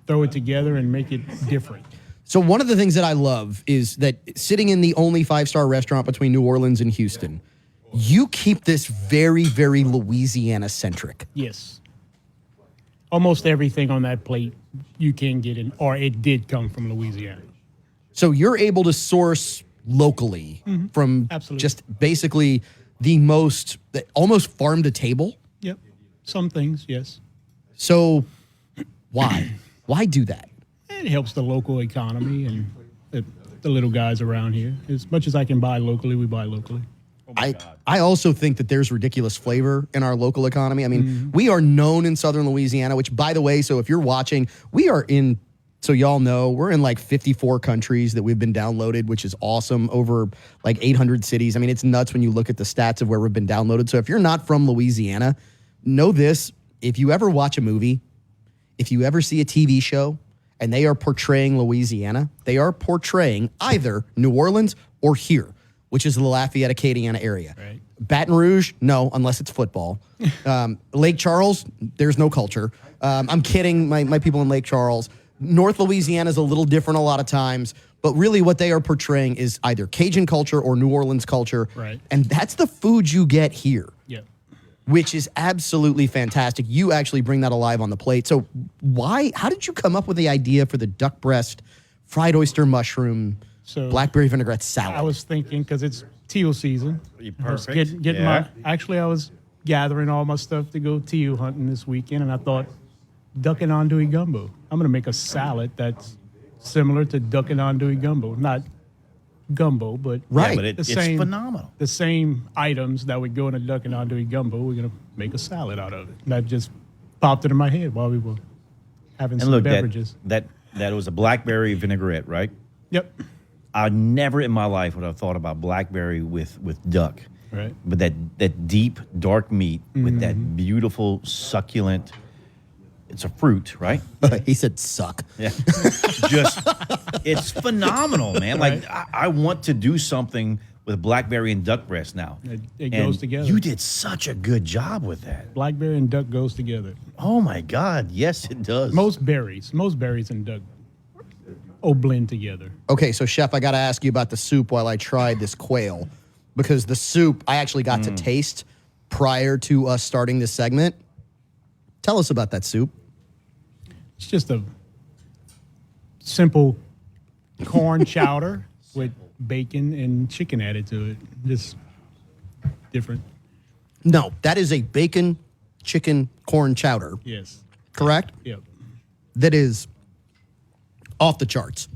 throw it together and make it different. So one of the things that I love is that sitting in the only 5-star restaurant between New Orleans and Houston, you keep this very, very Louisiana-centric. Yes. Almost everything on that plate you can get in, or it did come from Louisiana. So you're able to source locally from just basically almost farm to table? Yep. Some things, yes. So why? Why do that? It helps the local economy and the little guys around here. As much as I can buy locally, we buy locally. I also think that there's ridiculous flavor in our local economy. I mean, we are known in southern Louisiana, which, by the way, so if you're watching, so y'all know, we're in like 54 countries that we've been downloaded, which is awesome, over like 800 cities. I mean, it's nuts when you look at the stats of where we've been downloaded. So if you're not from Louisiana, know this: if you ever watch a movie, if you ever see a TV show, and they are portraying Louisiana, they are portraying either New Orleans or here. which is the Lafayette, Acadiana area. Right. Baton Rouge, no, unless it's football. Lake Charles, there's no culture. I'm kidding, my people in Lake Charles. North Louisiana is a little different a lot of times, but really what they are portraying is either Cajun culture or New Orleans culture. Right. And that's the food you get here. Yep. Which is absolutely fantastic. You actually bring that alive on the plate. So how did you come up with the idea for the duck breast, fried oyster mushroom, blackberry vinaigrette salad? I was thinking, because it's teal season. I was Perfect. getting Yeah. I was gathering all my stuff to go teal hunting this weekend, and I thought, duck and andouille gumbo. I'm going to make a salad that's similar to duck and andouille gumbo. Not gumbo, but Right. Yeah, but it's phenomenal. The same items that would go in a duck and andouille gumbo, we're going to make a salad out of it. And that just popped into my head while we were having And some look, beverages. that was a blackberry vinaigrette, right? Yep. I never in my life would have thought about blackberry with duck. Right. But that deep, dark meat with that beautiful, succulent, it's a fruit, right? He said suck. Yeah. It's phenomenal, man. Like, I want to do something with blackberry and duck breast now. It goes together. You did such a good job with that. Blackberry and duck goes together. Oh, my God. Yes, it does. Most berries and duck blend together. Okay, so Chef, I got to ask you about the soup while I tried this quail, because the soup I actually got to taste prior to us starting this segment. Tell us about that soup. It's just a simple corn chowder with bacon and chicken added to it. Just different. No, that is a bacon, chicken, corn chowder. Yes. Correct? Yep. That is off the charts.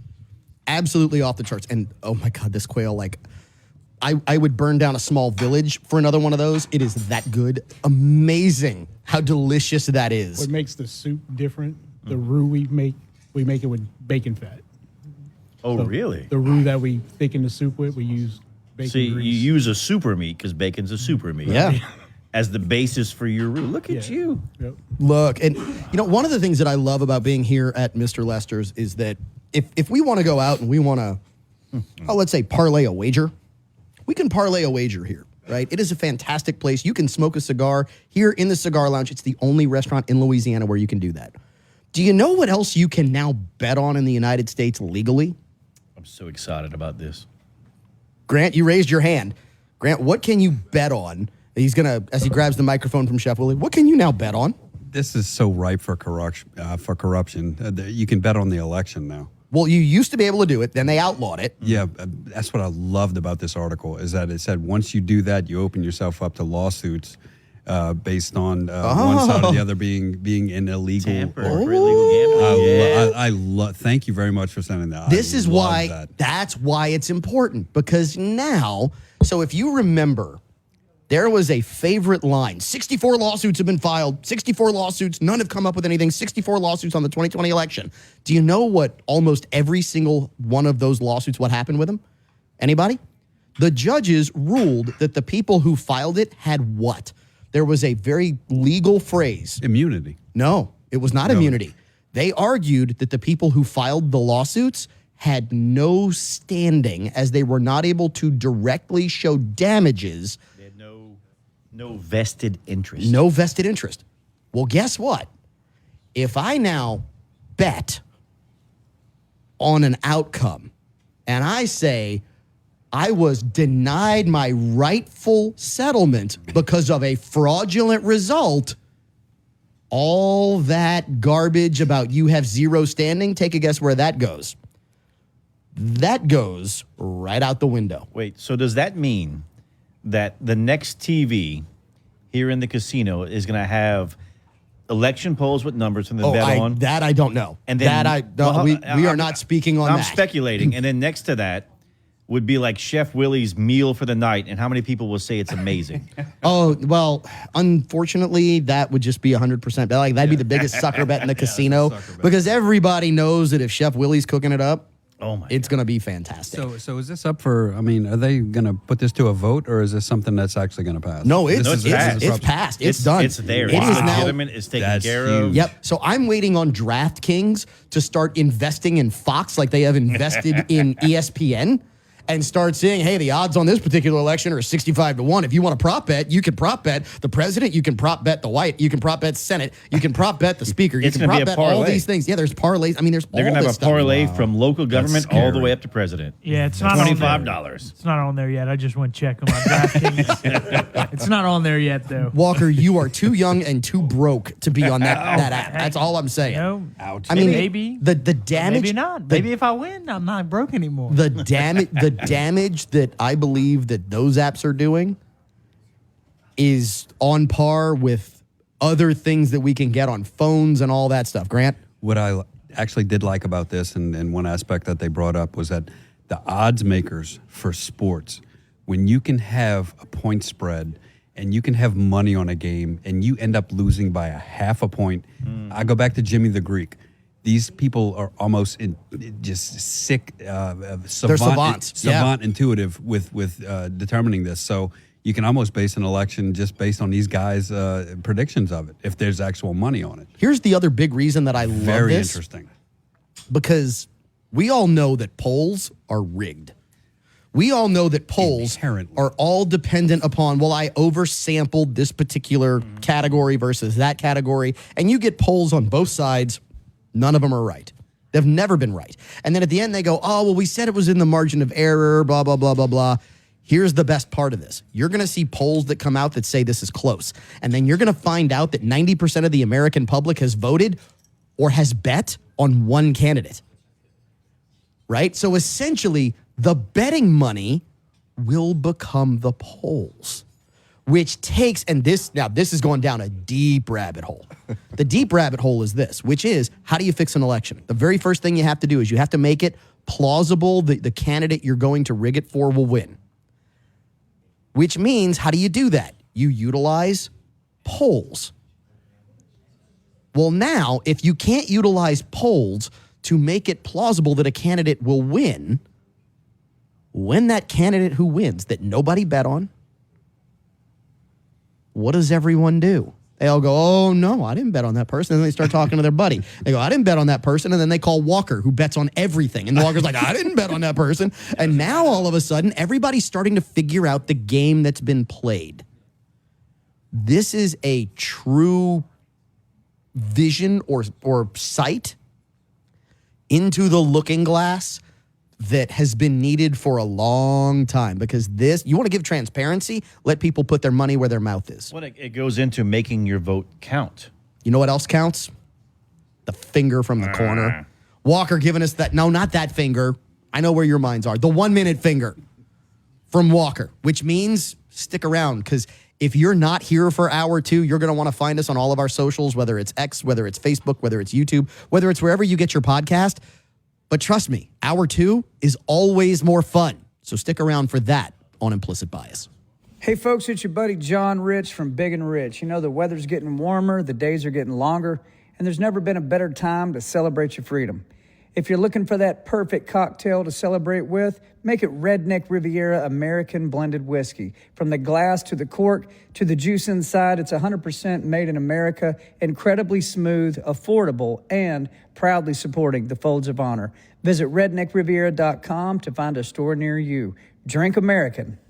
Absolutely off the charts. And oh my God, this quail, like, I would burn down a small village for another one of those. It is that good. Amazing how delicious that is. What makes the soup different, the roux we make it with bacon fat. Oh, really? The roux that we thicken the soup with, we use bacon See, grease. you use a super meat because bacon's a super meat. Yeah. As the basis for your roux. Look at you. Yep. Look, and one of the things that I love about being here at Mr. Lester's is that if we want to go out and we want to, let's say parlay a wager, we can parlay a wager here, right? It is a fantastic place. You can smoke a cigar here in the cigar lounge. It's the only restaurant in Louisiana where you can do that. Do you know what else you can now bet on in the United States legally? I'm so excited about this. Grant, you raised your hand. Grant, what can you bet on? He's going to, as he grabs the microphone from Chef Willie, what can you now bet on? This is so ripe for corruption. You can bet on the election now. Well, you used to be able to do it, then they outlawed it. Yeah, that's what I loved about this article, is that it said once you do that, you open yourself up to lawsuits based on one side or the other being an illegal Tamper for illegal gambling. Thank you very much for sending that. This is why, that's why it's important, because now, so if you remember, there was a favorite line. 64 lawsuits have been filed. 64 lawsuits. None have come up with anything. 64 lawsuits on the 2020 election. Do you know what almost every single one of those lawsuits, what happened with them? Anybody? The judges ruled that the people who filed it had what? There was a very legal phrase. Immunity. No, it was not immunity. They argued that the people who filed the lawsuits had no standing, as they were not able to directly show damages. No vested interest. No vested interest. Well, guess what? If I now bet on an outcome and I say I was denied my rightful settlement because of a fraudulent result, all that garbage about you have zero standing, take a guess where that goes. That goes right out the window. Wait, so does that mean that the next TV here in the casino is going to have election polls with numbers from the bet on? That I don't know. And then we are not speaking on that. I'm speculating. And then next to that would be like Chef Willie's meal for the night, and how many people will say it's amazing? Oh, well, unfortunately, that would just be 100%. Like, that'd be the biggest sucker bet in the casino, because everybody knows that if Chef Willie's cooking it up, it's going to be fantastic. So is this up for, are they going to put this to a vote, or is this something that's actually going to pass? No, it's passed. It's done. It's there. It is now. It's taken care of. Yep. So I'm waiting on DraftKings to start investing in Fox like they have invested in ESPN. and start seeing, hey, the odds on this particular election are 65-1. If you want to prop bet, you can prop bet the president, you can prop bet the White, you can prop bet Senate, you can prop bet the speaker, you It's can gonna prop be a bet all parlay. these things. Yeah, there's parlays. I mean, there's They're all going to this have a parlay stuff. from local government all the way up to president. Yeah, it's not on there. $25. It's not on there yet. I just went check on my DraftKings. It's not on there yet, though. Walker, you are too young and too broke to be on that app. That's all I'm saying. Ouch. I mean, maybe the damage. Maybe not. Maybe if I win, I'm not broke anymore. The damage that I believe that those apps are doing is on par with other things that we can get on phones and all that stuff. Grant? What I actually did like about this, and one aspect that they brought up, was that the odds makers for sports, when you can have a point spread and you can have money on a game and you end up losing by a half a point, I go back to Jimmy the Greek. These people are almost just sick, savants. Intuitive with determining this. So you can almost base an election just based on these guys' predictions of it, if there's actual money on it. Here's the other big reason that I love Very this. interesting. Because we all know that polls are rigged. We all know that polls are all dependent upon, well, I oversampled this particular category versus that category. And you get polls on both sides. None of them are right. They've never been right. And then at the end, they go, oh, well, we said it was in the margin of error, blah, blah, blah, blah, blah. Here's the best part of this. You're going to see polls that come out that say this is close. And then you're going to find out that 90% of the American public has voted or has bet on one candidate. Right? So essentially, the betting money will become the polls, which takes, and this is going down a deep rabbit hole. The deep rabbit hole is this, which is, how do you fix an election? The very first thing you have to do is you have to make it plausible that the candidate you're going to rig it for will win. Which means, how do you do that? You utilize polls. Well, now, if you can't utilize polls to make it plausible that a candidate will win, when that candidate who wins that nobody bet on, what does everyone do? They all go, oh, no, I didn't bet on that person. And then they start talking to their buddy. They go, I didn't bet on that person. And then they call Walker, who bets on everything. And Walker's like, I didn't bet on that person. And now all of a sudden, everybody's starting to figure out the game that's been played. This is a true vision or sight into the looking glass that has been needed for a long time, because this, you want to give transparency, let people put their money where their mouth is. Well, it goes into making your vote count. You know what else counts? The finger from the corner. Walker giving us that, no, not that finger. I know where your minds are. The 1 minute finger from Walker, which means stick around, because if you're not here for hour two, you're going to want to find us on all of our socials, whether it's X, whether it's Facebook, whether it's YouTube, whether it's wherever you get your podcast. But trust me, hour two is always more fun. So stick around for that on Implicit Bias. Hey, folks, it's your buddy John Rich from Big and Rich. You know, the weather's getting warmer, the days are getting longer, and there's never been a better time to celebrate your freedom. If you're looking for that perfect cocktail to celebrate with, make it Redneck Riviera American Blended Whiskey. From the glass to the cork to the juice inside, it's 100% made in America, incredibly smooth, affordable, and proudly supporting the Folds of Honor. Visit redneckriviera.com to find a store near you. Drink American.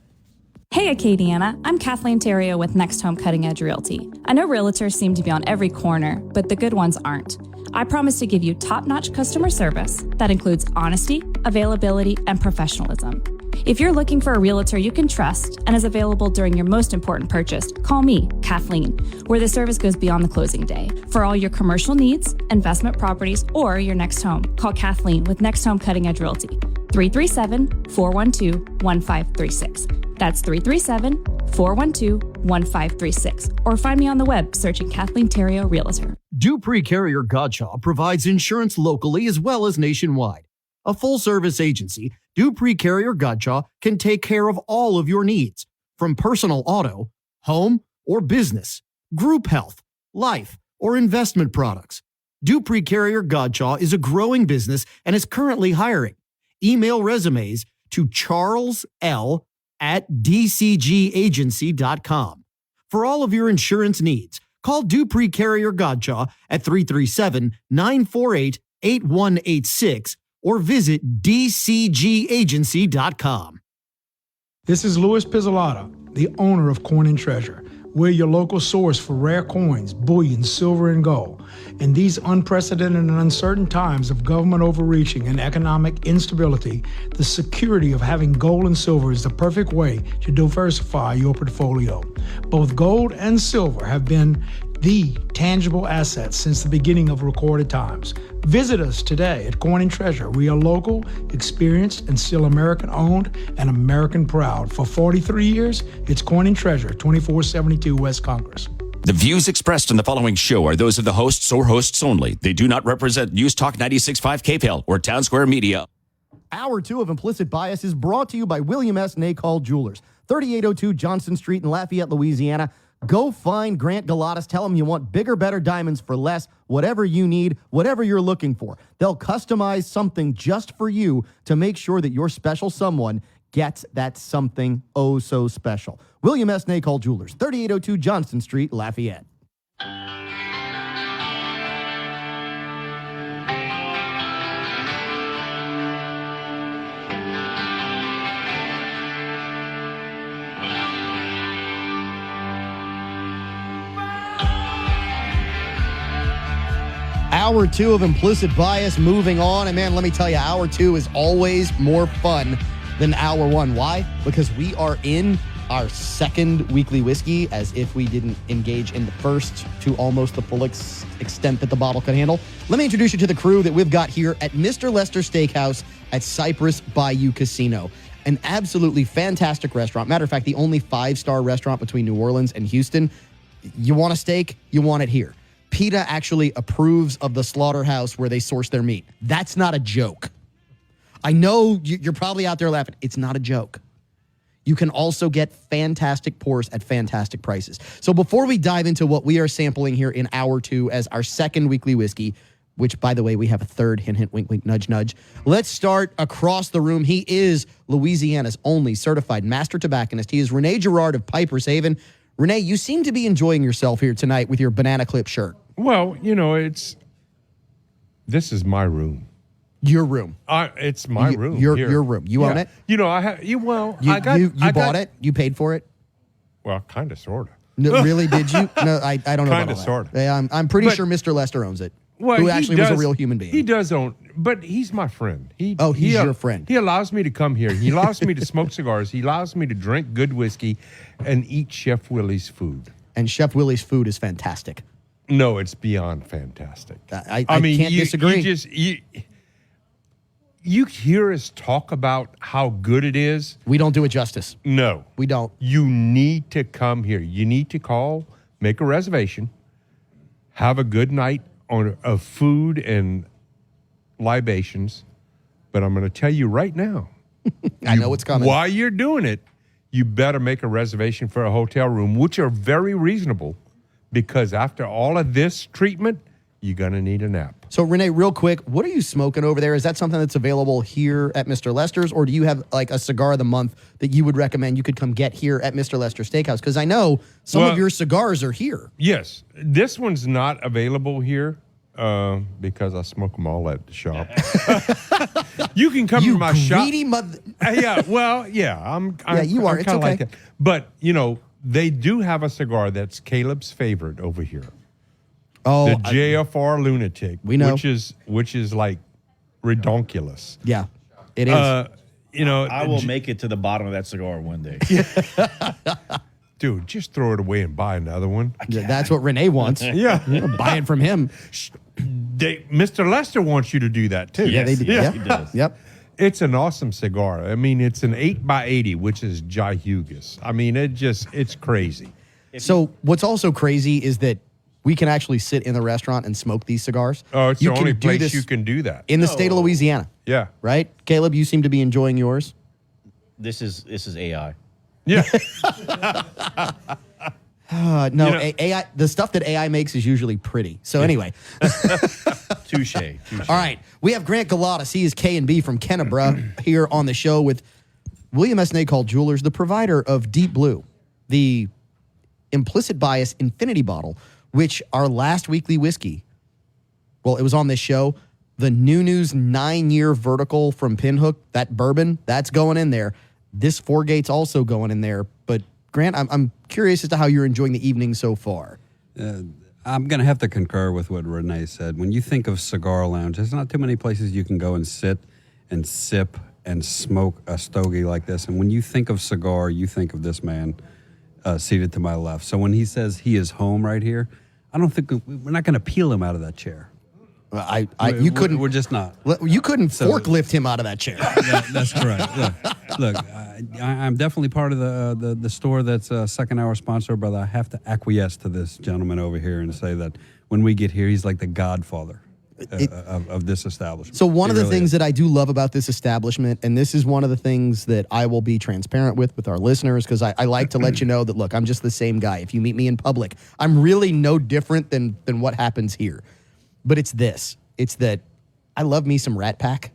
Hey Acadiana, I'm Kathleen Terrio with Next Home Cutting Edge Realty. I know realtors seem to be on every corner, but the good ones aren't. I promise to give you top-notch customer service that includes honesty, availability, and professionalism. If you're looking for a realtor you can trust and is available during your most important purchase, call me, Kathleen, where the service goes beyond the closing day. For all your commercial needs, investment properties, or your next home, call Kathleen with Next Home Cutting Edge Realty, 337-412-1536. That's 337-412-1536. Or find me on the web searching Kathleen Terrio Realtor. Dupree Carrier Godshaw provides insurance locally as well as nationwide. A full-service agency, Dupree Carrier Godshaw can take care of all of your needs, from personal auto, home, or business, group health, life, or investment products. Dupree Carrier Godshaw is a growing business and is currently hiring. Email resumes to charlesl@dcgagency.com. For all of your insurance needs, call Dupree Carrier Godshaw at 337-948-8186 or visit dcgagency.com. This is Louis Pizzolata, the owner of Coin and Treasure. We're your local source for rare coins, bullion, silver, and gold. In these unprecedented and uncertain times of government overreaching and economic instability, the security of having gold and silver is the perfect way to diversify your portfolio. Both gold and silver have been the tangible assets since the beginning of recorded times. Visit us today at Coin and Treasure. We are local, experienced, and still American-owned and American-proud. For 43 years, it's Coin and Treasure, 2472 West Congress. The views expressed in the following show are those of the hosts or hosts only. They do not represent NewsTalk 96.5 KPEL or Town Square Media. Hour 2 of Implicit Bias is brought to you by William S. Nacall Jewelers, 3802 Johnson Street in Lafayette, Louisiana. Go find Grant Galatas. Tell him you want bigger, better diamonds for less, whatever you need, whatever you're looking for. They'll customize something just for you to make sure that your special someone gets that something oh so special. William S. Nacall Jewelers, 3802 Johnson Street, Lafayette. Hour 2 of Implicit Bias moving on. And man, let me tell you, Hour 2 is always more fun than Hour 1. Why? Because we are in our second weekly whiskey, as if we didn't engage in the first to almost the full extent that the bottle could handle. Let me introduce you to the crew that we've got here at Mr. Lester Steakhouse at Cypress Bayou Casino. An absolutely fantastic restaurant. Matter of fact, the only 5-star restaurant between New Orleans and Houston. You want a steak? You want it here. PETA actually approves of the slaughterhouse where they source their meat. That's not a joke. I know you're probably out there laughing. It's not a joke. You can also get fantastic pours at fantastic prices. So before we dive into what we are sampling here in Hour 2 as our second weekly whiskey, which, by the way, we have a third, hint, hint, wink, wink, nudge, nudge. Let's start across the room. He is Louisiana's only certified master tobacconist. He is Rene Girard of Piper's Haven. Rene, you seem to be enjoying yourself here tonight with your banana clip shirt. Well, you know, this is my room. Your room. It's my room. Your room. You own it? You know, you bought it? You paid for it? Well, kind of, sort of. No, really? Did you? No, I don't know. Kind of, sort of. I'm pretty sure Mr. Lester owns it. Well, who actually was a real human being. He does own, but he's my friend. He's your friend. He allows me to come here. He allows me to smoke cigars. He allows me to drink good whiskey and eat Chef Willie's food. And Chef Willie's food is fantastic. No, it's beyond fantastic. I mean, can't disagree. You hear us talk about how good it is. We don't do it justice. No. We don't. You need to come here. You need to call, make a reservation, have a good night of food and libations. But I'm going to tell you right now. I know what's coming. While you're doing it, you better make a reservation for a hotel room, which are very reasonable, because after all of this treatment, you're going to need a nap. So, Rene, real quick, what are you smoking over there? Is that something that's available here at Mr. Lester's, or do you have like a cigar of the month that you would recommend you could come get here at Mr. Lester's Steakhouse? Because I know some of your cigars are here. Yes. This one's not available here because I smoke them all at the shop. You can come to my shop. Greedy mother. Yeah, well, yeah. You are. It's okay. Like that. But, you know, they do have a cigar that's Caleb's favorite over here. Oh, the JFR Lunatic, we know, which is like redonkulous. Yeah, it is. You know, I will make it to the bottom of that cigar one day. Dude, just throw it away and buy another one. That's what Rene wants. Yeah, buy it from him. Mr. Lester wants you to do that too. Yeah, they do. Yes, he does. Yep. It's an awesome cigar. I mean, it's an 8x80, which is gihugus. I mean, it's crazy. So what's also crazy is that we can actually sit in the restaurant and smoke these cigars. Oh, it's the only place you can do that. In the state of Louisiana. Yeah. Right? Caleb, you seem to be enjoying yours. This is AI. Yeah. AI. The stuff that AI makes is usually pretty. So anyway. Touche. All right. We have Grant Galatas. He is K&B from Kennebra here on the show with William S. Nacall Jewelers, the provider of Deep Blue, the Implicit Bias Infinity Bottle, which our last weekly whiskey, well, it was on this show. The News 9-year vertical from Pinhook, that bourbon, that's going in there. This 4-Gate's also going in there. But Grant, I'm curious as to how you're enjoying the evening so far. I'm going to have to concur with what Renee said. When you think of cigar lounge, there's not too many places you can go and sit and sip and smoke a stogie like this. And when you think of cigar, you think of this man seated to my left. So when he says he is home right here, I don't think we're not going to peel him out of that chair. You couldn't. We're just not. You couldn't forklift him out of that chair. That's correct. Look, I'm definitely part of the store that's a second hour sponsor, but I have to acquiesce to this gentleman over here and say that when we get here, he's like the godfather of this establishment. So one of the things that I do love about this establishment, and this is one of the things that I will be transparent with our listeners, because I like to let you know that, look, I'm just the same guy. If you meet me in public, I'm really no different than what happens here. But it's this. It's that I love me some Rat Pack.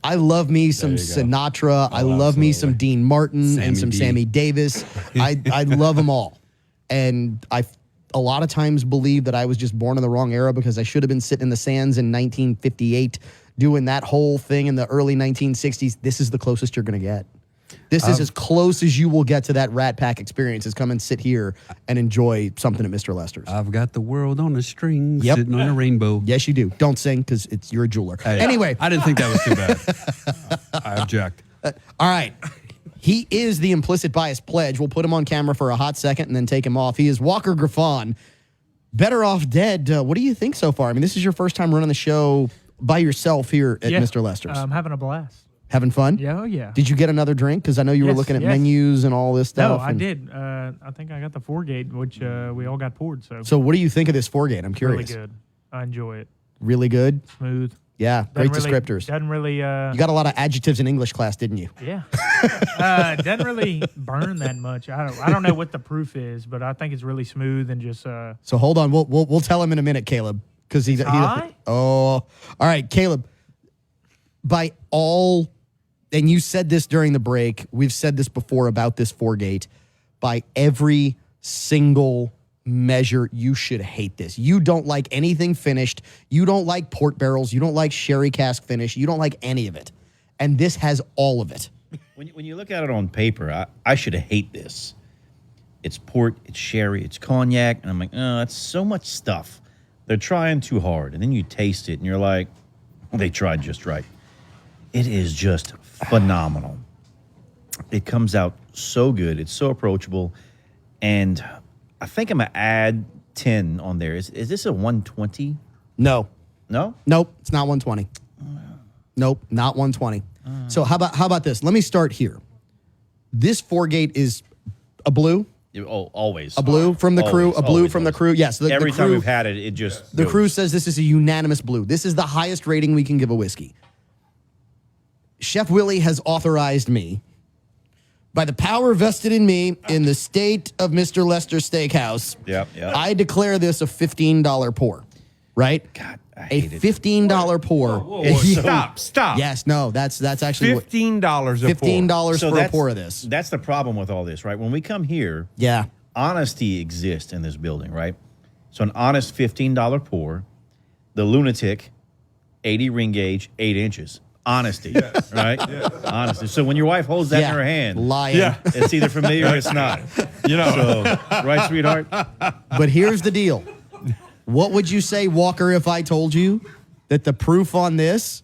I love me some Sinatra. I love me some Dean Martin and some Sammy Davis. I love them all. And I a lot of times believe that I was just born in the wrong era, because I should have been sitting in the sands in 1958 doing that whole thing in the early 1960s. This is the closest you're going to get. This is as close as you will get to that Rat Pack experience, is come and sit here and enjoy something at Mr. Lester's. I've got the world on a string, sitting on a rainbow. Yes, you do. Don't sing, because you're a jeweler. Hey, anyway. I didn't think that was too bad. I object. All right. He is the Implicit Bias pledge. We'll put him on camera for a hot second and then take him off. He is Walker Griffon. Better Off Dead. What do you think so far? I mean, this is your first time running the show by yourself here at Mr. Lester's. I'm having a blast. Having fun? Yeah, yeah. Did you get another drink? Because I know you were looking at menus and all this stuff. No, I did. I think I got the 4-Gate, which we all got poured. So what do you think of this 4-Gate? I'm curious. Really good. I enjoy it. Really good? Smooth. Yeah, great descriptors. Doesn't really... you got a lot of adjectives in English class, didn't you? Yeah. Doesn't really burn that much. I don't know what the proof is, but I think it's really smooth and just... So hold on. We'll tell him in a minute, Caleb. Because he all right, Caleb. By all... And you said this during the break. We've said this before about this 4-Gate. By every single measure, you should hate this. You don't like anything finished. You don't like port barrels. You don't like sherry cask finish. You don't like any of it. And this has all of it. When you look at it on paper, I should hate this. It's port, it's sherry, it's cognac. And I'm like, oh, that's so much stuff. They're trying too hard. And then you taste it and you're like, well, they tried just right. It is just phenomenal. It comes out so good. It's so approachable. And I think I'm going to add 10 on there. Is this a 120? No. No? Nope. It's not 120. Nope. Not 120. So how about this? Let me start here. This 4-Gate is a blue. Oh, always. A blue from the crew. A blue from the crew. Yes. Every the time crew, we've had it, it just The goes. crew says this is a unanimous blue. This is the highest rating we can give a whiskey. Chef Willie has authorized me, by the power vested in me in the state of Mr. Lester Steakhouse, I declare this a $15 pour, right? God, I a hate it. $15 pour. Whoa. Stop. Yes, no, that's actually $15 a pour. $15 So for a that's- pour of this. That's the problem with all this, right? When we come here, honesty exists in this building, right? So an honest $15 pour, the lunatic, 80 ring gauge, 8 inches. Honesty, right? Honesty. So when your wife holds that in her hand, lying. It's either familiar or it's not. So, right, sweetheart? But here's the deal. What would you say, Walker, if I told you that the proof on this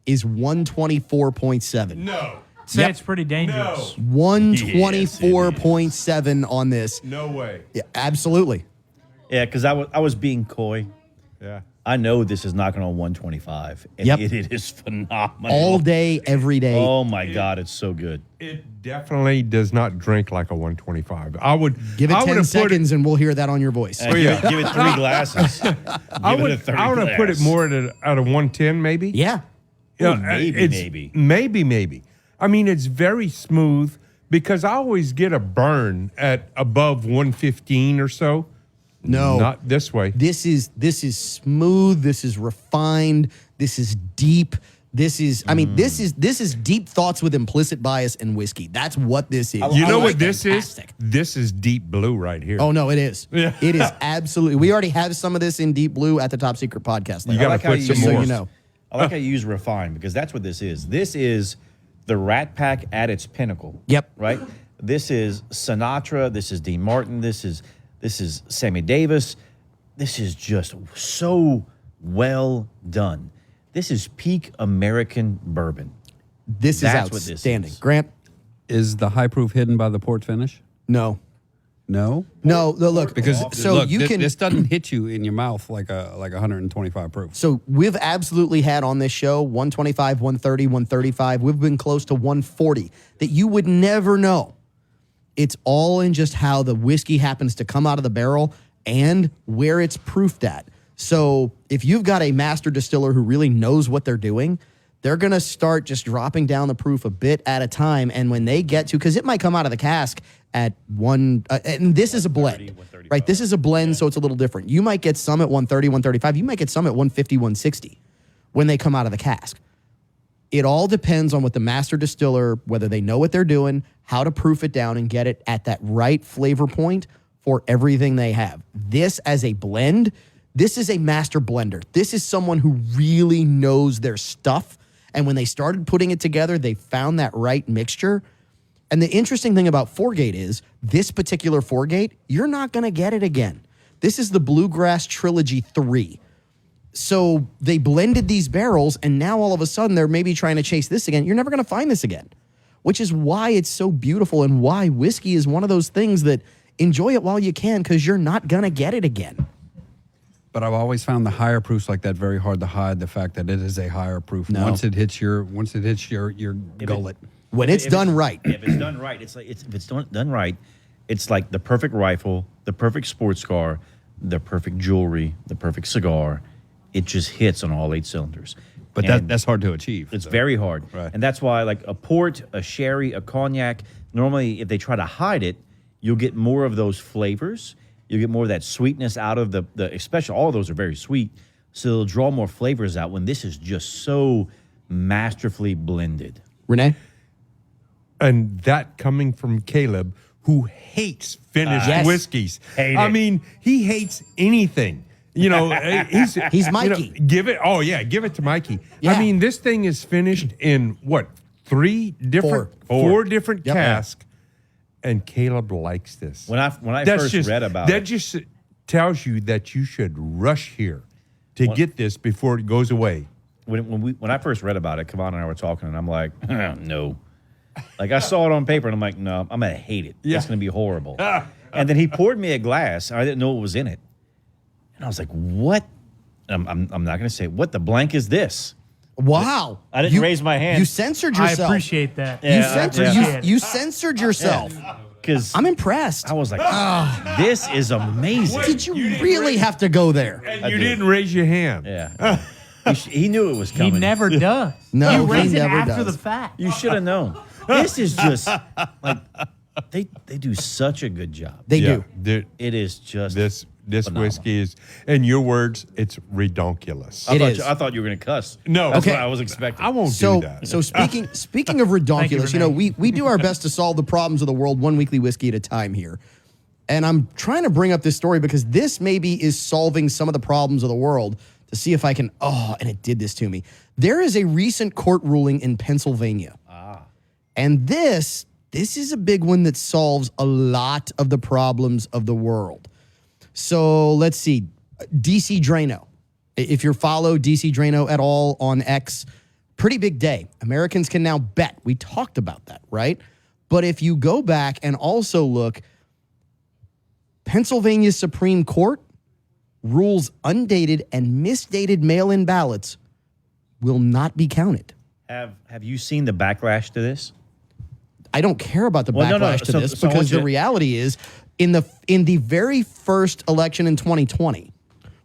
is 124.7? No. Say it's pretty dangerous. 124.7 on this. No way. Yeah, absolutely. Yeah, because I was being coy. Yeah. I know this is knocking on 125. And it is phenomenal. All day, every day. Oh, my God, it's so good. It definitely does not drink like a 125. I would give it 10 seconds and we'll hear that on your voice. Give it 3 glasses. I would have put it more at a 110 maybe. Yeah. Maybe. I mean, it's very smooth because I always get a burn at above 115 or so. No, not this way. This is smooth. This is refined. This is deep. This is, I mean, this is deep thoughts with implicit bias and whiskey. That's what this is. You know what this is? This is deep blue right here. Oh no, it is. Yeah. It is absolutely. We already have some of this in deep blue at the Top Secret Podcast. You got to put some more. So you know. I like how you use refined because that's what this is. This is the Rat Pack at its pinnacle. Yep. Right? This is Sinatra. This is Dean Martin. This is Sammy Davis. This is just so well done. This is peak American bourbon. That's outstanding. What this is. Grant? Is the high proof hidden by the port finish? No. No? No, look. Because so you can. This doesn't hit you in your mouth like 125 proof. So we've absolutely had on this show 125, 130, 135. We've been close to 140 that you would never know. It's all in just how the whiskey happens to come out of the barrel and where it's proofed at. So if you've got a master distiller who really knows what they're doing, they're going to start just dropping down the proof a bit at a time. And when they get to, because it might come out of the cask at and this is a blend, right? This is a blend, so it's a little different. You might get some at 130, 135. You might get some at 150, 160 when they come out of the cask. It all depends on what the master distiller, whether they know what they're doing, how to proof it down and get it at that right flavor point for everything they have. This as a blend, this is a master blender. This is someone who really knows their stuff. And when they started putting it together, they found that right mixture. And the interesting thing about Foregate is this particular Foregate, you're not going to get it again. This is the Bluegrass Trilogy 3. So they blended these barrels, and now all of a sudden they're maybe trying to chase this again. You're never going to find this again, which is why it's so beautiful and why whiskey is one of those things that enjoy it while you can because you're not going to get it again. But I've always found the higher proofs like that very hard to hide the fact that it is a higher proof. No. Once it hits your gullet. When it's done right. If it's done right, if it's done right, it's like the perfect rifle, the perfect sports car, the perfect jewelry, the perfect cigar. It just hits on all 8 cylinders. But that's hard to achieve. It's very hard. Right. And that's why like a port, a sherry, a cognac, normally if they try to hide it, you'll get more of those flavors. You get more of that sweetness out of the especially all of those are very sweet. So they'll draw more flavors out when this is just so masterfully blended. Renee? And that coming from Caleb, who hates finished whiskeys. I mean, he hates anything. You know, he's Mikey. Give it to Mikey. Yeah. I mean, this thing is finished in what? 4 different casks. And Caleb likes this. When I first read about that just tells you that you should rush here to get this before it goes away. When I first read about it, Cavan and I were talking, and I'm like, no. Like I saw it on paper, and I'm like, no, I'm gonna hate it. Yeah. It's gonna be horrible. And then he poured me a glass. And I didn't know what was in it, and I was like, what? I'm not gonna say what the blank is this. Wow. I didn't raise my hand. You censored yourself. I appreciate that. You censored yourself. Because I'm impressed. I was like, this is amazing. Did you really have to go there? And you didn't raise your hand. Yeah. He knew it was coming. He never does. No, you raise he it never after does. the fact. You should have known. This is just like they do such a good job. They do. It is just this phenomenal. whiskey is, in your words, it's redonkulous. I thought you were going to cuss. No, that's what I was expecting. I won't do that. So speaking of redonkulous, we do our best to solve the problems of the world one weekly whiskey at a time here. And I'm trying to bring up this story because this maybe is solving some of the problems of the world to see if I can, and it did this to me. There is a recent court ruling in Pennsylvania. And this is a big one that solves a lot of the problems of the world. So let's see, DC Drano. If you follow DC Drano at all on X, pretty big day. Americans can now bet. We talked about that, right? But if you go back and also look, Pennsylvania Supreme Court rules undated and misdated mail-in ballots will not be counted. Have you seen the backlash to this? I don't care about the backlash to this because the reality is in the very first election in 2020,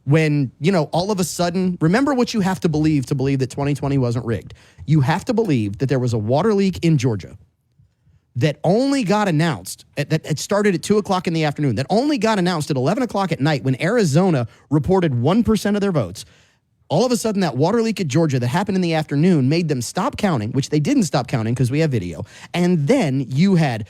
when, all of a sudden, remember what you have to believe that 2020 wasn't rigged. You have to believe that there was a water leak in Georgia that only got announced, that it started at 2 o'clock in the afternoon, that only got announced at 11 o'clock at night when Arizona reported 1% of their votes. All of a sudden, that water leak at Georgia that happened in the afternoon made them stop counting, which they didn't stop counting because we have video. And then you had,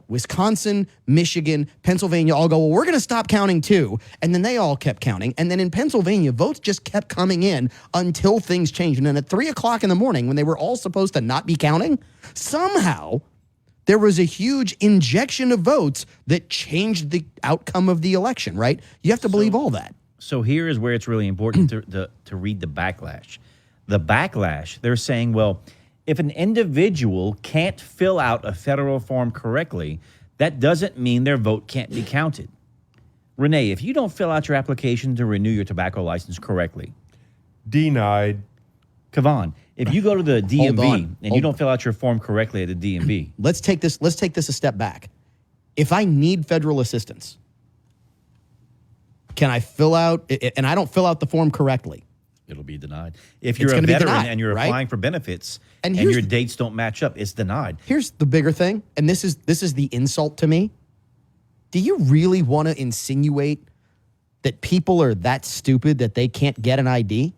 Wisconsin, Michigan, Pennsylvania all go, well, we're going to stop counting too. And then they all kept counting. And then in Pennsylvania, votes just kept coming in until things changed. And then at 3 o'clock in the morning, when they were all supposed to not be counting, somehow there was a huge injection of votes that changed the outcome of the election, right? You have to believe all that. So here is where it's really important to read the backlash. The backlash, they're saying, well, if an individual can't fill out a federal form correctly, that doesn't mean their vote can't be counted. Renee, if you don't fill out your application to renew your tobacco license correctly. Denied. Cavan, if you go to the DMV and you don't fill out your form correctly at the DMV. Let's take this a step back. If I need federal assistance, can I fill out, and I don't fill out the form correctly? It'll be denied. If you're a veteran and you're applying for benefits and your dates don't match up, it's denied. Here's the bigger thing, and this is the insult to me. Do you really want to insinuate that people are that stupid that they can't get an ID?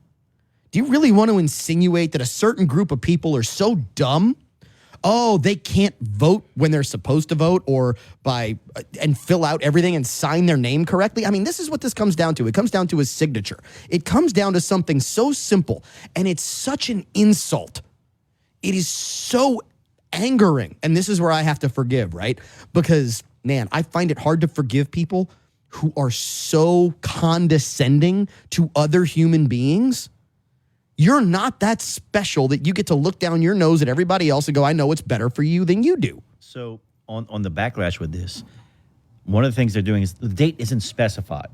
Do you really want to insinuate that a certain group of people are so dumb? Oh, they can't vote when they're supposed to vote and fill out everything and sign their name correctly. I mean, this is what this comes down to. It comes down to a signature. It comes down to something so simple, and it's such an insult. It is so angering, and this is where I have to forgive, right? Because, man, I find it hard to forgive people who are so condescending to other human beings. You're not that special that you get to look down your nose at everybody else and go, I know it's better for you than you do. So on the backlash with this, one of the things they're doing is the date isn't specified.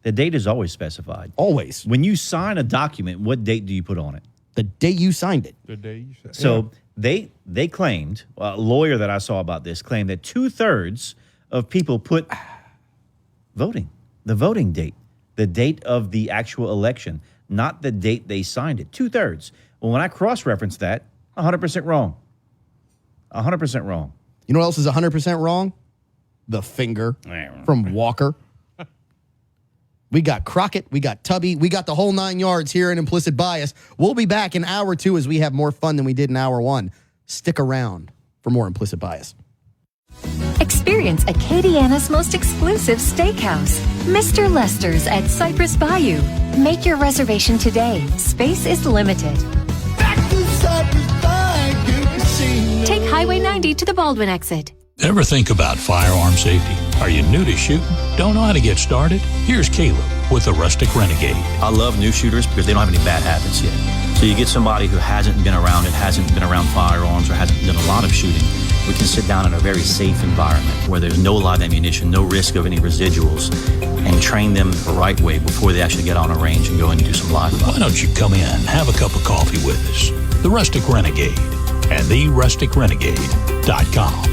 The date is always specified. Always. When you sign a document, what date do you put on it? The day you signed it. The day you signed it. So they claimed, a lawyer that I saw about this claimed that 2/3 of people put the voting date, the date of the actual election, not the date they signed it. 2/3. Well, when I cross-reference that, 100% wrong. 100% wrong. You know what else is 100% wrong? The finger from Walker. We got Crockett, we got Tubby, we got the whole 9 yards here in Implicit Bias. We'll be back in hour 2 as we have more fun than we did in hour 1. Stick around for more Implicit Bias. Experience Acadiana's most exclusive steakhouse, Mr. Lester's at Cypress Bayou. Make your reservation today. Space is limited. Take Highway 90 to the Baldwin exit. Ever think about firearm safety? Are you new to shooting? Don't know how to get started? Here's Caleb with the Rustic Renegade. I love new shooters because they don't have any bad habits yet. So you get somebody who hasn't been around it, hasn't been around firearms, or hasn't done a lot of shooting. We can sit down in a very safe environment where there's no live ammunition, no risk of any residuals, and train them the right way before they actually get on a range and go and do some live fire. Why don't you come in and have a cup of coffee with us? The Rustic Renegade and therusticrenegade.com.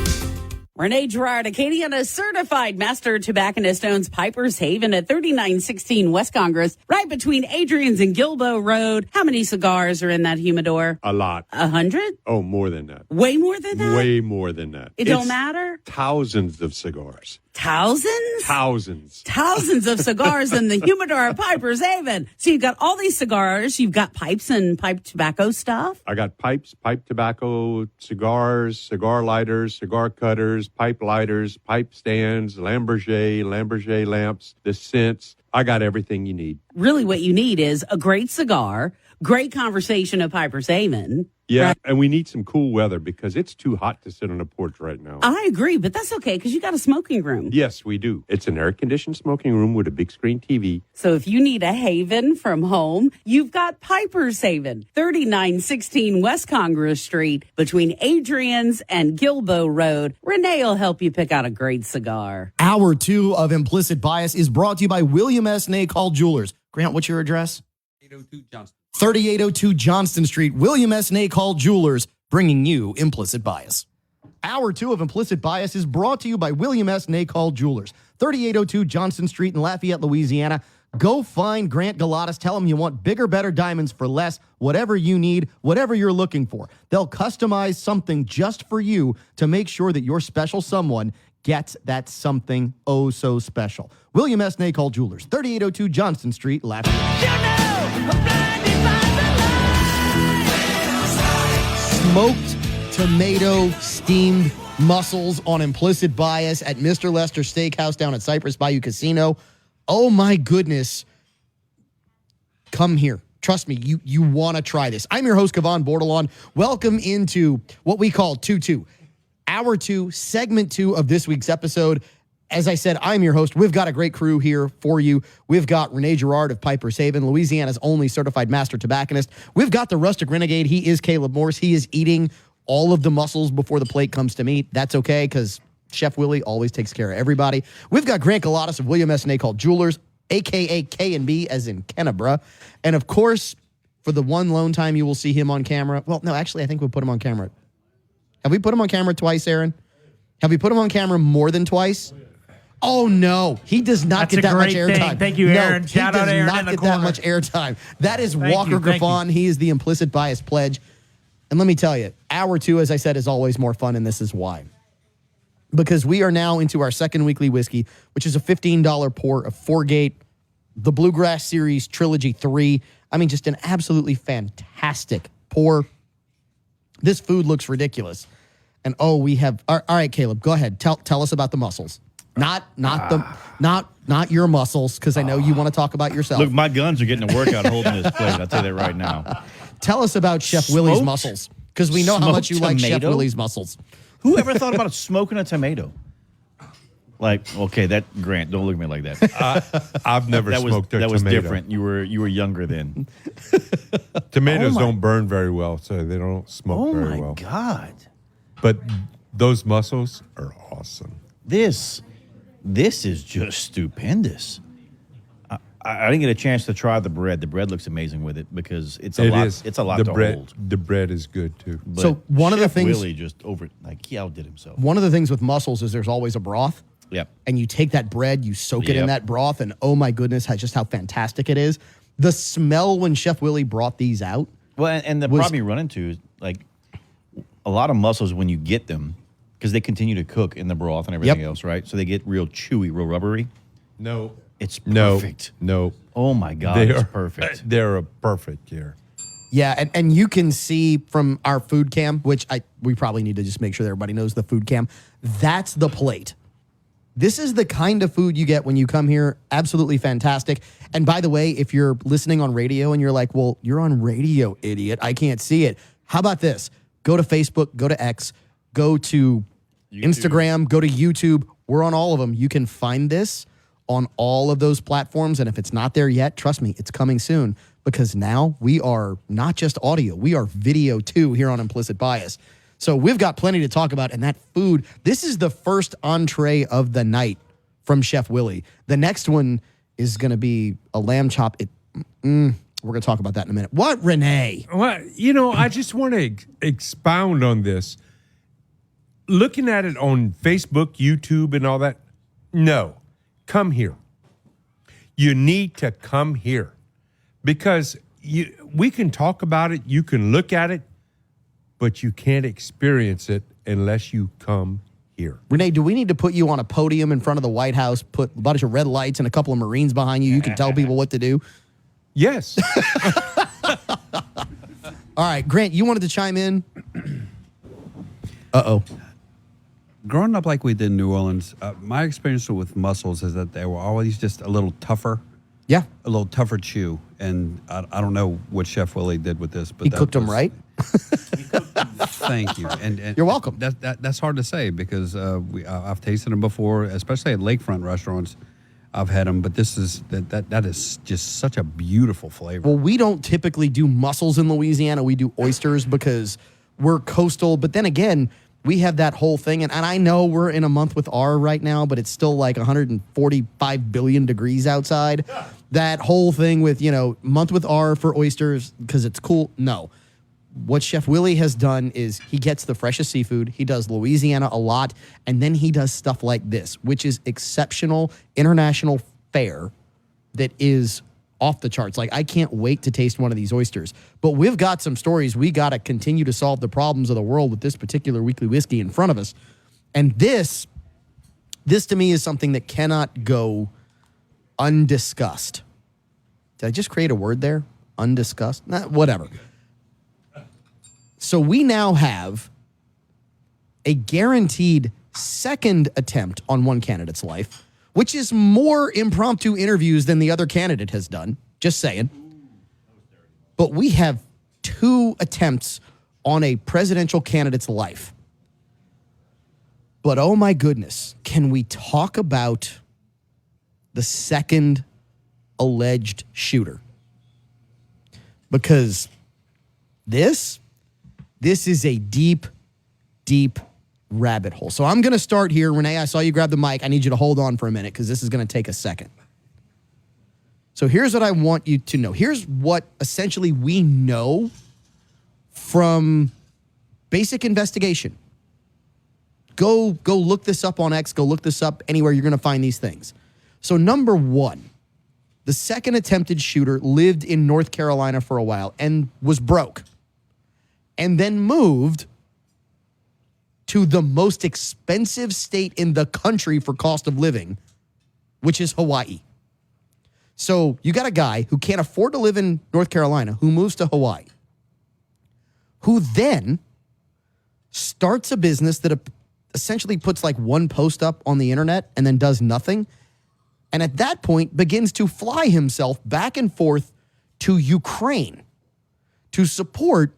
Renee Gerard, Acadiana certified master tobacconist, owns Piper's Haven at 3916 West Congress, right between Adrian's and Gilbo Road. How many cigars are in that humidor? A lot. 100? Oh, more than that. Way more than that? Way more than that. It don't matter? Thousands of cigars. Thousands? Thousands. Thousands of cigars in the humidor of Piper's Haven. So you've got all these cigars. You've got pipes and pipe tobacco stuff. I got pipes, pipe tobacco, cigars, cigar lighters, cigar cutters, pipe lighters, pipe stands, Lamborghini lamps, the scents. I got everything you need. Really what you need is a great cigar, great conversation at Piper's Haven. Yeah, right? And we need some cool weather because it's too hot to sit on a porch right now. I agree, but that's okay because you got a smoking room. Yes, we do. It's an air-conditioned smoking room with a big screen TV. So if you need a haven from home, you've got Piper's Haven, 3916 West Congress Street, between Adrian's and Gilbo Road. Renee will help you pick out a great cigar. Hour 2 of Implicit Bias is brought to you by William S. Nacall Jewelers. Grant, what's your address? 802 Johnston. 3802 Johnston Street, William S. Nacall Jewelers, bringing you Implicit Bias. Hour 2 of Implicit Bias is brought to you by William S. Nacall Jewelers, 3802 Johnston Street in Lafayette, Louisiana. Go find Grant Galatas. Tell him you want bigger, better diamonds for less, whatever you need, whatever you're looking for. They'll customize something just for you to make sure that your special someone gets that something oh so special. William S. Nacall Jewelers, 3802 Johnston Street, Lafayette. You know, smoked tomato steamed mussels on Implicit Bias at Mr. Lester Steakhouse down at Cypress Bayou Casino. Oh my goodness. Come here. Trust me, you want to try this. I'm your host, Cavan Bordelon. Welcome into what we call 2-2. Hour 2, segment 2 of this week's episode. As I said, I'm your host. We've got a great crew here for you. We've got Renee Girard of Piper's Haven, Louisiana's only certified master tobacconist. We've got the Rustic Renegade. He is Caleb Morse. He is eating all of the mussels before the plate comes to me. That's okay, because Chef Willie always takes care of everybody. We've got Grant Galatas of William S. Nacall Jewelers, a.k.a. K&B, as in Kennebra. And, of course, for the one lone time you will see him on camera. Well, no, actually, I think we'll put him on camera. Have we put him on camera twice, Aaron? Have we put him on camera more than twice? Oh, no. He does not get that much airtime. Thank you, Aaron. Shout out Aaron in the corner. He does not get that much airtime. That is Walker Griffon. He is the Implicit Bias pledge. And let me tell you, hour 2, as I said, is always more fun, and this is why. Because we are now into our second weekly whiskey, which is a $15 pour of Foregate, the Bluegrass Series Trilogy 3. I mean, just an absolutely fantastic pour. This food looks ridiculous. And, we have... All right, Caleb, go ahead. Tell us about the mussels. Not your muscles, because I know you want to talk about yourself. Look, my guns are getting a workout holding this plate. I'll tell you that right now. Tell us about Chef Willie's mussels, because we know how much you like Chef Willie's mussels. Who ever thought about smoking a tomato? Like, okay, Grant, don't look at me like that. I've never smoked a tomato. That was different. You were younger then. Tomatoes don't burn very well, so they don't smoke very well. Oh, my God. But those mussels are awesome. This is just stupendous. I didn't get a chance to try the bread. The bread looks amazing with it because it's a lot to hold. The bread is good too. But so one of the things Willie just he outdid himself. One of the things with mussels is there's always a broth. Yep. And you take that bread, you soak it in that broth, and oh my goodness, just how fantastic it is. The smell when Chef Willie brought these out. Well, and the problem you run into is like a lot of mussels when you get them, because they continue to cook in the broth and everything else, right? So they get real chewy, real rubbery. No. It's perfect. No. Oh, my God, it's perfect. They're a perfect here. Yeah, and you can see from our food cam, which we probably need to just make sure that everybody knows the food cam, that's the plate. This is the kind of food you get when you come here. Absolutely fantastic. And by the way, if you're listening on radio and you're like, well, you're on radio, idiot, I can't see it. How about this? Go to Facebook, go to X, go to Instagram, go to YouTube. We're on all of them. You can find this on all of those platforms. And if it's not there yet, trust me, it's coming soon, because now we are not just audio, we are video too here on Implicit Bias. So we've got plenty to talk about. And that food, this is the first entree of the night from Chef Willie. The next one is going to be a lamb chop. We're going to talk about that in a minute. What, Renee? Well, I just want to expound on this. Looking at it on Facebook, YouTube, and all that, no. Come here. You need to come here, because we can talk about it, you can look at it, but you can't experience it unless you come here. Renee, do we need to put you on a podium in front of the White House, put a bunch of red lights and a couple of Marines behind you? You can tell people what to do? Yes. All right, Grant, you wanted to chime in? Uh-oh. Growing up like we did in New Orleans, my experience with mussels is that they were always just a little tougher. Yeah. A little tougher chew. And I don't know what Chef Willie did with this, but he cooked them right. Thank you. And you're welcome. That's hard to say, because I've tasted them before, especially at lakefront restaurants. I've had them, but this is that is just such a beautiful flavor. Well, we don't typically do mussels in Louisiana. We do oysters because we're coastal. But then again, we have that whole thing. And I know we're in a month with R right now, but it's still like 145 billion degrees outside. That whole thing with, month with R for oysters because it's cool. No. What Chef Willie has done is he gets the freshest seafood. He does Louisiana a lot. And then he does stuff like this, which is exceptional international fare that is off the charts. Like, I can't wait to taste one of these oysters. But we've got some stories. We got to continue to solve the problems of the world with this particular weekly whiskey in front of us. And this to me is something that cannot go undiscussed. Did I just create a word there? Undiscussed? Nah, whatever. So we now have a guaranteed second attempt on one candidate's life, which is more impromptu interviews than the other candidate has done. Just saying. But we have 2 attempts on a presidential candidate's life. But oh my goodness, can we talk about the second alleged shooter? Because this is a deep, deep rabbit hole. So I'm going to start here. Renee, I saw you grab the mic. I need you to hold on for a minute because this is going to take a second. So here's what I want you to know. Here's what essentially we know from basic investigation. Go look this up on X. Go look this up anywhere. You're going to find these things. So number 1, the second attempted shooter lived in North Carolina for a while and was broke, and then moved to the most expensive state in the country for cost of living, which is Hawaii. So you got a guy who can't afford to live in North Carolina who moves to Hawaii, who then starts a business that essentially puts like one post up on the internet and then does nothing. And at that point begins to fly himself back and forth to Ukraine to support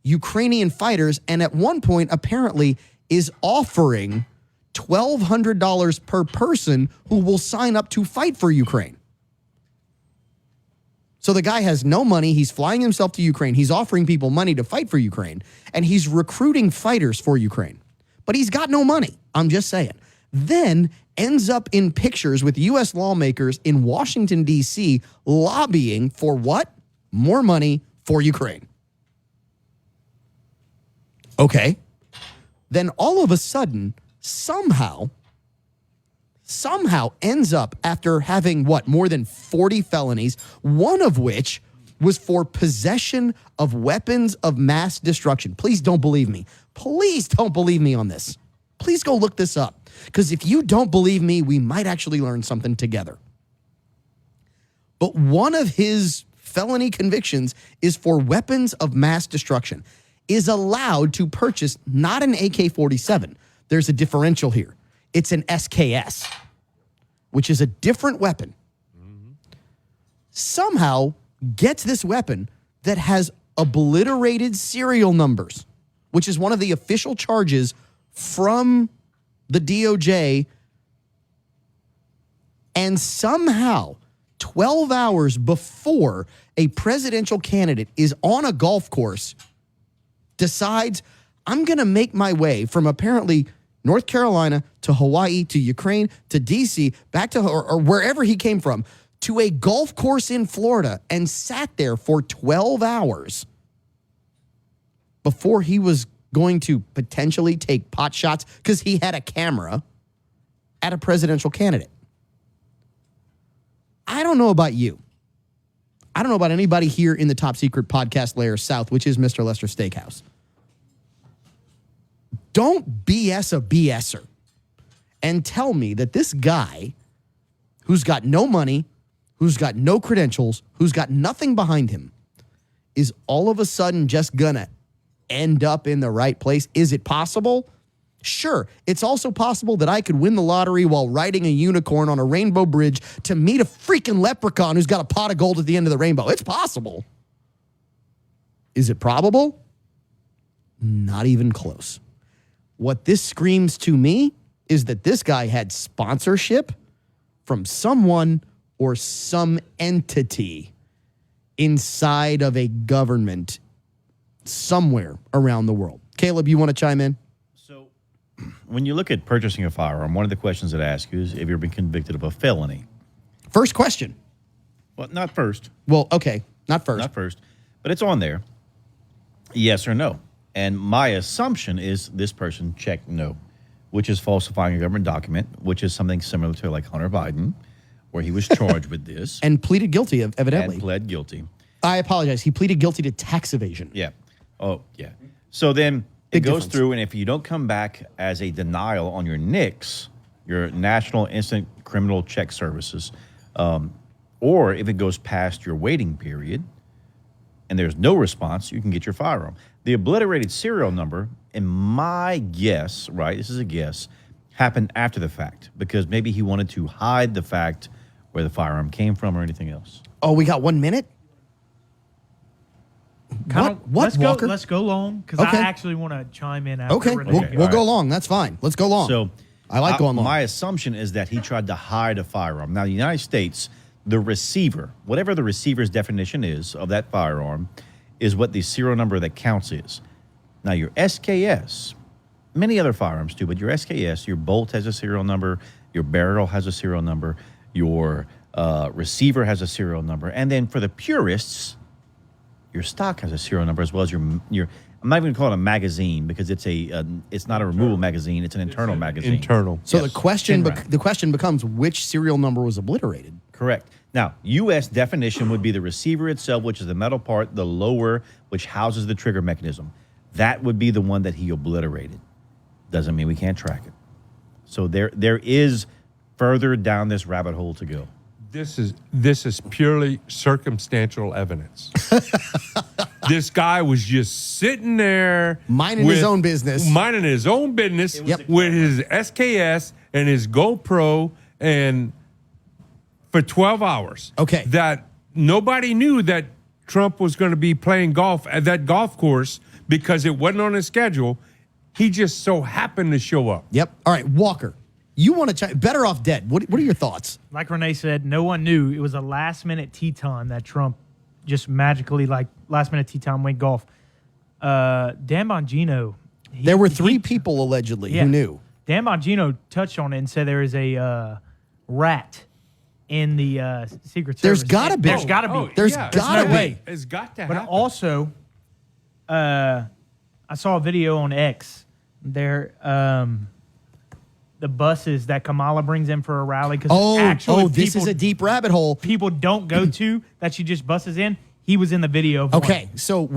Ukrainian fighters. And at one point apparently is offering $1,200 per person who will sign up to fight for Ukraine. So the guy has no money. He's flying himself to Ukraine. He's offering people money to fight for Ukraine. And he's recruiting fighters for Ukraine. But he's got no money. I'm just saying. Then ends up in pictures with U.S. lawmakers in Washington, D.C. lobbying for what? More money for Ukraine. Okay. Then all of a sudden, somehow ends up after having what? More than 40 felonies, one of which was for possession of weapons of mass destruction. Please don't believe me. Please don't believe me on this. Please go look this up. Because if you don't believe me, we might actually learn something together. But one of his felony convictions is for weapons of mass destruction, is allowed to purchase not an AK-47. There's a differential here. It's an SKS, which is a different weapon. Somehow gets this weapon that has obliterated serial numbers, which is one of the official charges from the DOJ. And somehow 12 hours before a presidential candidate is on a golf course, decides, I'm going to make my way from apparently North Carolina to Hawaii to Ukraine to D.C. back to or wherever he came from to a golf course in Florida and sat there for 12 hours before he was going to potentially take pot shots because he had a camera at a presidential candidate. I don't know about you. I don't know about anybody here in the top secret podcast layer south, which is Mr. Lester Steakhouse. Don't BS a BSer and tell me that this guy who's got no money, who's got no credentials, who's got nothing behind him, is all of a sudden just gonna end up in the right place. Is it possible? Sure. It's also possible that I could win the lottery while riding a unicorn on a rainbow bridge to meet a freaking leprechaun who's got a pot of gold at the end of the rainbow. It's possible. Is it probable? Not even close. What this screams to me is that this guy had sponsorship from someone or some entity inside of a government somewhere around the world. Caleb, you want to chime in? So when you look at purchasing a firearm, one of the questions that I ask you is if you've been convicted of a felony. First question. Well, not first. Well, okay, not first. Not first, but it's on there. Yes or no. And my assumption is this person checked no, which is falsifying a government document, which is something similar to like Hunter Biden, where he was charged with this. And pleaded guilty, evidently. And pled guilty. I apologize. He pleaded guilty to tax evasion. Yeah. Oh, yeah. So then it Big goes difference. through, and if you don't come back as a denial on your NICS, your National Instant Criminal Check Services, or if it goes past your waiting period, and there's no response, you can get your firearm. The obliterated serial number, in my guess, right, this is a guess, happened after the fact because maybe he wanted to hide the fact where the firearm came from or anything else. Oh, we got 1 minute? What, Walker? Let's go long because Okay. I actually want to chime in after Okay, Renee. we'll go long. That's fine. Let's go long. So I like going long. My assumption is that he tried to hide a firearm. Now, the United States, the receiver, whatever the receiver's definition is of that firearm, is what the serial number that counts is. Now, your SKS, many other firearms do, but your SKS, your bolt has a serial number, your barrel has a serial number, your receiver has a serial number, and then for the purists, your stock has a serial number as well as your. I'm not even going to call it a magazine because it's not a removable magazine; it's an internal magazine. Internal. So Yes. the question becomes which serial number was obliterated? Correct. Now, U.S. definition would be the receiver itself, which is the metal part, the lower, which houses the trigger mechanism. That would be the one that he obliterated. Doesn't mean we can't track it. So there is further down this rabbit hole to go. This is purely circumstantial evidence. This guy was just sitting there Minding his own business. Minding his own business with his SKS and his GoPro and for 12 hours. Okay. That nobody knew that Trump was going to be playing golf at that golf course because it wasn't on his schedule. He just so happened to show up. Yep. All right, Walker. You want to better off dead. What are your thoughts? Like Renee said, no one knew. It was a last-minute Teton that Trump just magically, like, last-minute Teton went golf. Dan Bongino. There were three people allegedly who knew. Dan Bongino touched on it and said there is a rat in the Secret Service. There's got to be. There's got to be. There's got to be. It's got to But happen. also, I saw a video on X. There, the buses that Kamala brings in for a rally. This is a deep rabbit hole. People don't go to that she just buses in. He was in the video. Of Okay, one. so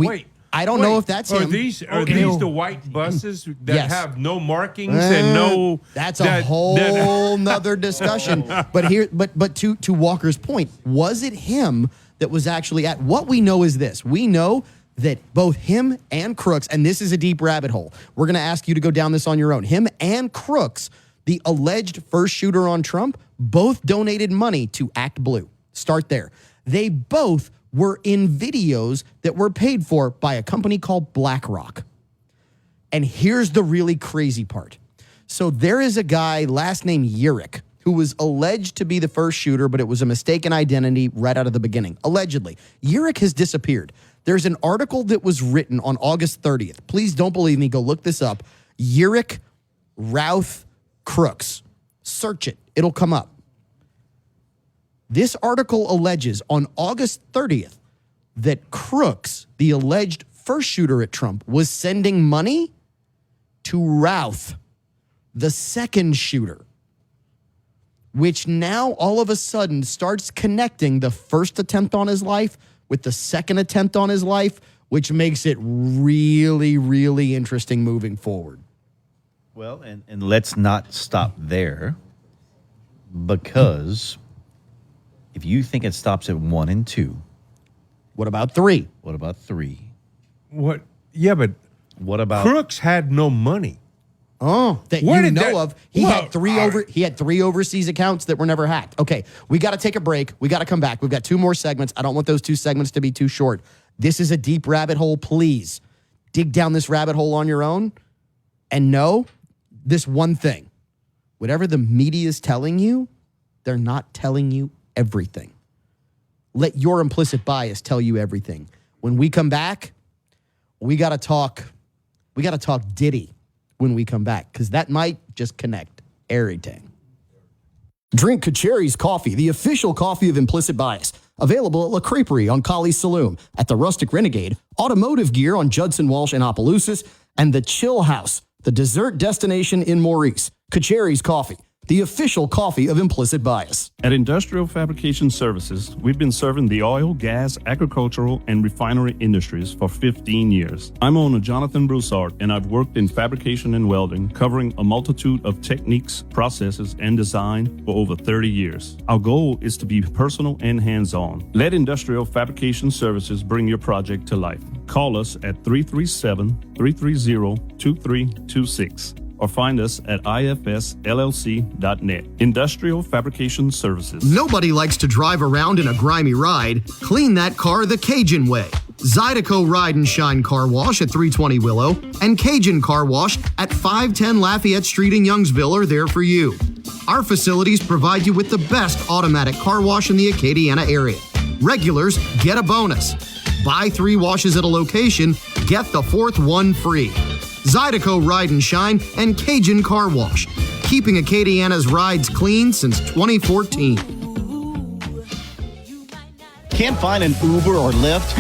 I don't know if that's are him. these the white buses that Yes. have no markings and no? That's a whole nother discussion. But to Walker's point, was it him that was actually at? What we know is this: we know that both him and Crooks, and this is a deep rabbit hole. We're going to ask you to go down this on your own. Him and Crooks, the alleged first shooter on Trump, both donated money to Act Blue. Start there. They both were in videos that were paid for by a company called BlackRock. And here's the really crazy part. So there is a guy, last name Urick, who was alleged to be the first shooter, but it was a mistaken identity right out of the beginning. Allegedly. Urick has disappeared. There's an article that was written on August 30th. Please don't believe me. Go look this up. Urick Routh Crooks. Search it. It'll come up. This article alleges on August 30th that Crooks, the alleged first shooter at Trump, was sending money to Routh, the second shooter, which now all of a sudden starts connecting the first attempt on his life with the second attempt on his life, which makes it really, really interesting moving forward. Well, and let's not stop there, because if you think it stops at 1 and 2, what about 3? What about 3? What? Yeah, but what about Crooks had no money. Oh, that Where you did know that- of. He Well, had three overseas accounts that were never hacked. Okay, we got to take a break. We got to come back. We've got 2 more segments. I don't want those 2 segments to be too short. This is a deep rabbit hole. Please dig down this rabbit hole on your own and know this one thing. Whatever the media is telling you, they're not telling you everything. Let your implicit bias tell you everything. When we come back, we got to talk Diddy when we come back, because that might just connect everything. Drink Kacheri's Coffee, the official coffee of Implicit Bias. Available at La Creperie on Colley's Saloon, at the Rustic Renegade, Automotive Gear on Judson Walsh in Opelousas, and the Chill House, the dessert destination in Maurice. Kacheri's Coffee. the official coffee of Implicit Bias. At Industrial Fabrication Services, we've been serving the oil, gas, agricultural, and refinery industries for 15 years. I'm owner Jonathan Broussard, and I've worked in fabrication and welding, covering a multitude of techniques, processes, and design for over 30 years. Our goal is to be personal and hands-on. Let Industrial Fabrication Services bring your project to life. Call us at 337-330-2326. or find us at ifsllc.net. Industrial Fabrication Services. Nobody likes to drive around in a grimy ride. Clean that car the Cajun way. Zydeco Ride and Shine Car Wash at 320 Willow and Cajun Car Wash at 510 Lafayette Street in Youngsville are there for you. Our facilities provide you with the best automatic car wash in the Acadiana area. Regulars get a bonus. Buy 3 washes at a location, get the 4th one free. Zydeco Ride and Shine and Cajun Car Wash, keeping Acadiana's rides clean since 2014. Can't find an Uber or Lyft?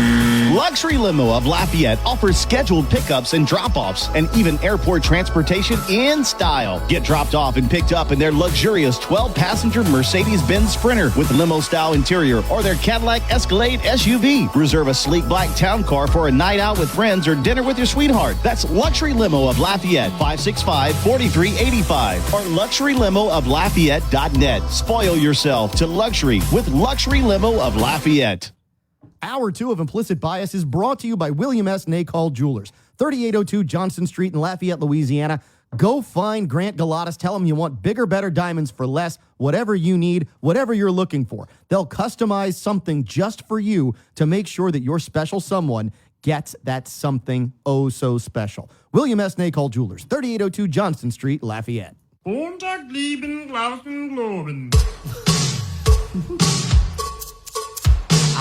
Luxury Limo of Lafayette offers scheduled pickups and drop-offs and even airport transportation in style. Get dropped off and picked up in their luxurious 12-passenger Mercedes-Benz Sprinter with limo-style interior or their Cadillac Escalade SUV. Reserve a sleek black town car for a night out with friends or dinner with your sweetheart. That's Luxury Limo of Lafayette, 565-4385 or luxurylimooflafayette.net. Spoil yourself to luxury with Luxury Limo of Lafayette. Hour 2 of Implicit Bias is brought to you by William S. Nacall Jewelers, 3802 Johnson Street in Lafayette, Louisiana. Go find Grant Galatas. Tell him you want bigger, better diamonds for less, whatever you need, whatever you're looking for. They'll customize something just for you to make sure that your special someone gets that something oh so special. William S. Nacall Jewelers, 3802 Johnson Street, Lafayette. Montag, lieben, glauben, globen.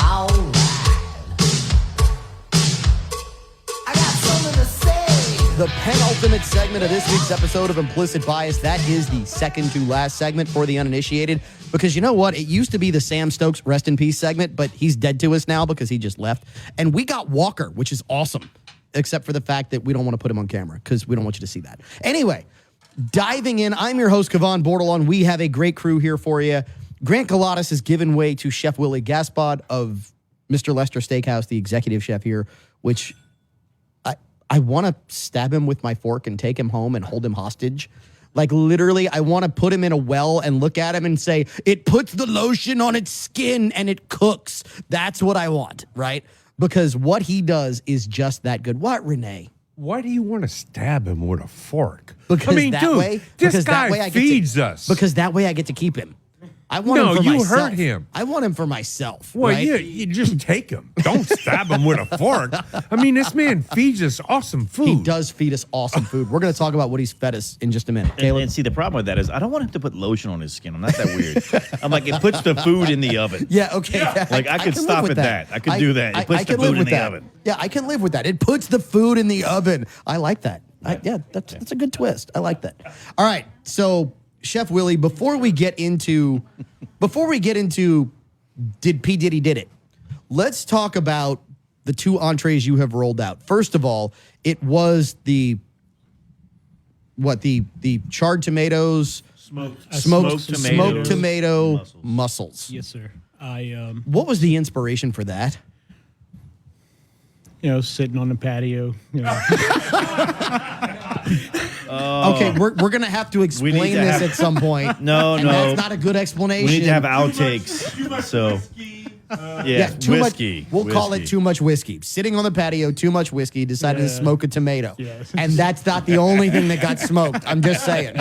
All right. I got something to say. The penultimate segment of this week's episode of Implicit Bias. That is the second to last segment for the uninitiated. Because you know what? It used to be the Sam Stokes rest in peace segment, but he's dead to us now because he just left. And we got Walker, which is awesome. Except for the fact that we don't want to put him on camera because we don't want you to see that. Anyway, diving in, I'm your host, Cavan Bordelon. We have a great crew here for you. Grant Galatas has given way to Chef Willie Gaspard of Mr. Lester Steakhouse, the executive chef here, which I want to stab him with my fork and take him home and hold him hostage. Like, literally, I want to put him in a well and look at him and say, it puts the lotion on its skin and it cooks. That's what I want, right? Because what he does is just that good. What, Renee? Why do you want to stab him with a fork? Because this guy feeds us. Because that way I get to keep him. I want him for myself. You hurt him. I want him for myself. Well, right? you just take him. Don't stab him with a fork. I mean, this man feeds us awesome food. He does feed us awesome food. We're going to talk about what he's fed us in just a minute. And see, the problem with that is I don't want him to put lotion on his skin. I'm not that weird. I'm like, it puts the food in the oven. Yeah, okay. Yeah. Like, I could stop at that. I could do that. It puts the food in the oven. Yeah, I can live with that. It puts the food in the oven. I like that. That's a good twist. I like that. All right, so Chef Willie, before we get into did P. Diddy did it, let's talk about the 2 entrees you have rolled out. First of all, it was the charred tomatoes, smoked tomato mussels. Yes, sir. What was the inspiration for that? Sitting on the patio. Okay, we're gonna have to explain this at some point. No, that's not a good explanation. We need to have outtakes. So, too whiskey. Much. We'll call it too much whiskey. Sitting on the patio, too much whiskey. Decided to smoke a tomato, and that's not the only thing that got smoked. I'm just saying.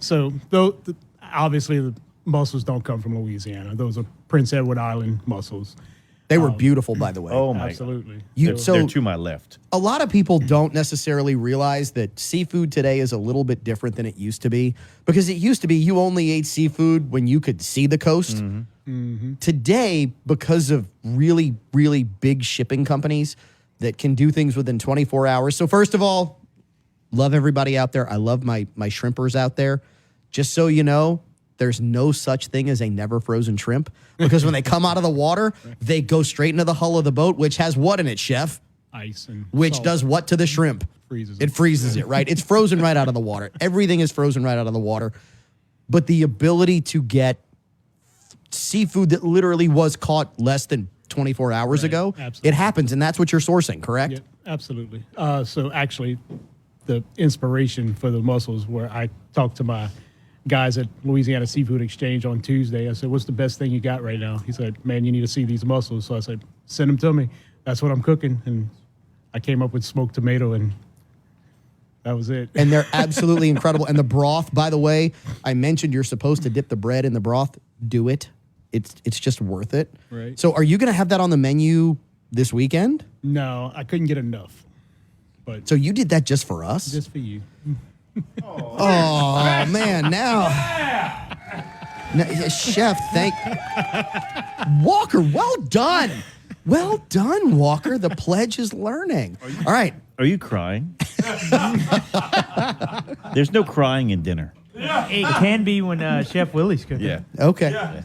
So, obviously, the mussels don't come from Louisiana. Those are Prince Edward Island mussels. They were beautiful, by the way. Oh, my absolutely. God. They're to my left. A lot of people don't necessarily realize that seafood today is a little bit different than it used to be. Because it used to be you only ate seafood when you could see the coast. Mm-hmm. Today, because of really, really big shipping companies that can do things within 24 hours. So first of all, love everybody out there. I love my shrimpers out there. Just so you know, there's no such thing as a never frozen shrimp because when they come out of the water, they go straight into the hull of the boat, which has what in it, Chef? ice and which salt. does what to the shrimp? It freezes it, right? It's frozen right out of the water. Everything is frozen right out of the water. But the ability to get seafood that literally was caught less than 24 hours ago, absolutely. it happens, and that's what you're sourcing, correct? Yeah, absolutely. So actually, the inspiration for the mussels, where I talked to my guys at Louisiana Seafood Exchange on Tuesday. I said, "What's the best thing you got right now?" He said, "Man, you need to see these mussels." So I said, "Send them to me." That's what I'm cooking, and I came up with smoked tomato, and that was it. And they're absolutely incredible. And the broth, by the way, I mentioned you're supposed to dip the bread in the broth. Do it. It's just worth it. Right. So are you going to have that on the menu this weekend? No, I couldn't get enough. But so you did that just for us? Just for you. Oh, man, now. Chef, Walker, well done. Well done, Walker. The pledge is learning. All right. Are you crying? There's no crying in dinner. It can be when Chef Willie's cooking. Yeah. Okay. Yeah.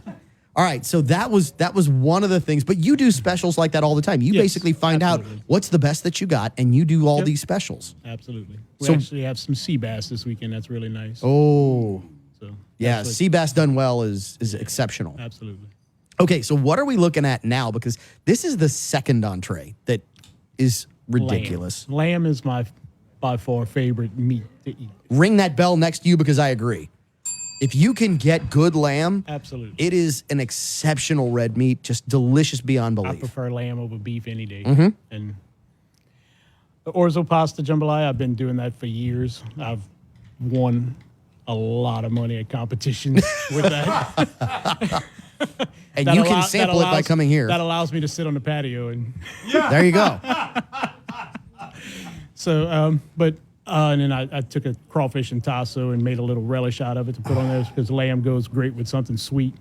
All right. So that was one of the things. But you do specials like that all the time. You basically find out what's the best that you got, and you do all these specials. Absolutely. We So- actually have some sea bass this weekend. That's really nice. Oh. So Yeah, that's what- sea bass done well is exceptional. Absolutely. Okay, so what are we looking at now? Because this is the second entree that is ridiculous. Lamb is my by far favorite meat to eat. Ring that bell next to you because I agree. If you can get good lamb, Absolutely. it is an exceptional red meat, just delicious beyond I belief. prefer lamb over beef any day. Mhm. And the orzo pasta jambalaya, I've been doing that for years. I've won a lot of money at competitions with that. And you can sample it by coming here. That allows me to sit on the patio and There you go. So, and then I took a crawfish and tasso and made a little relish out of it to put on there because lamb goes great with something sweet,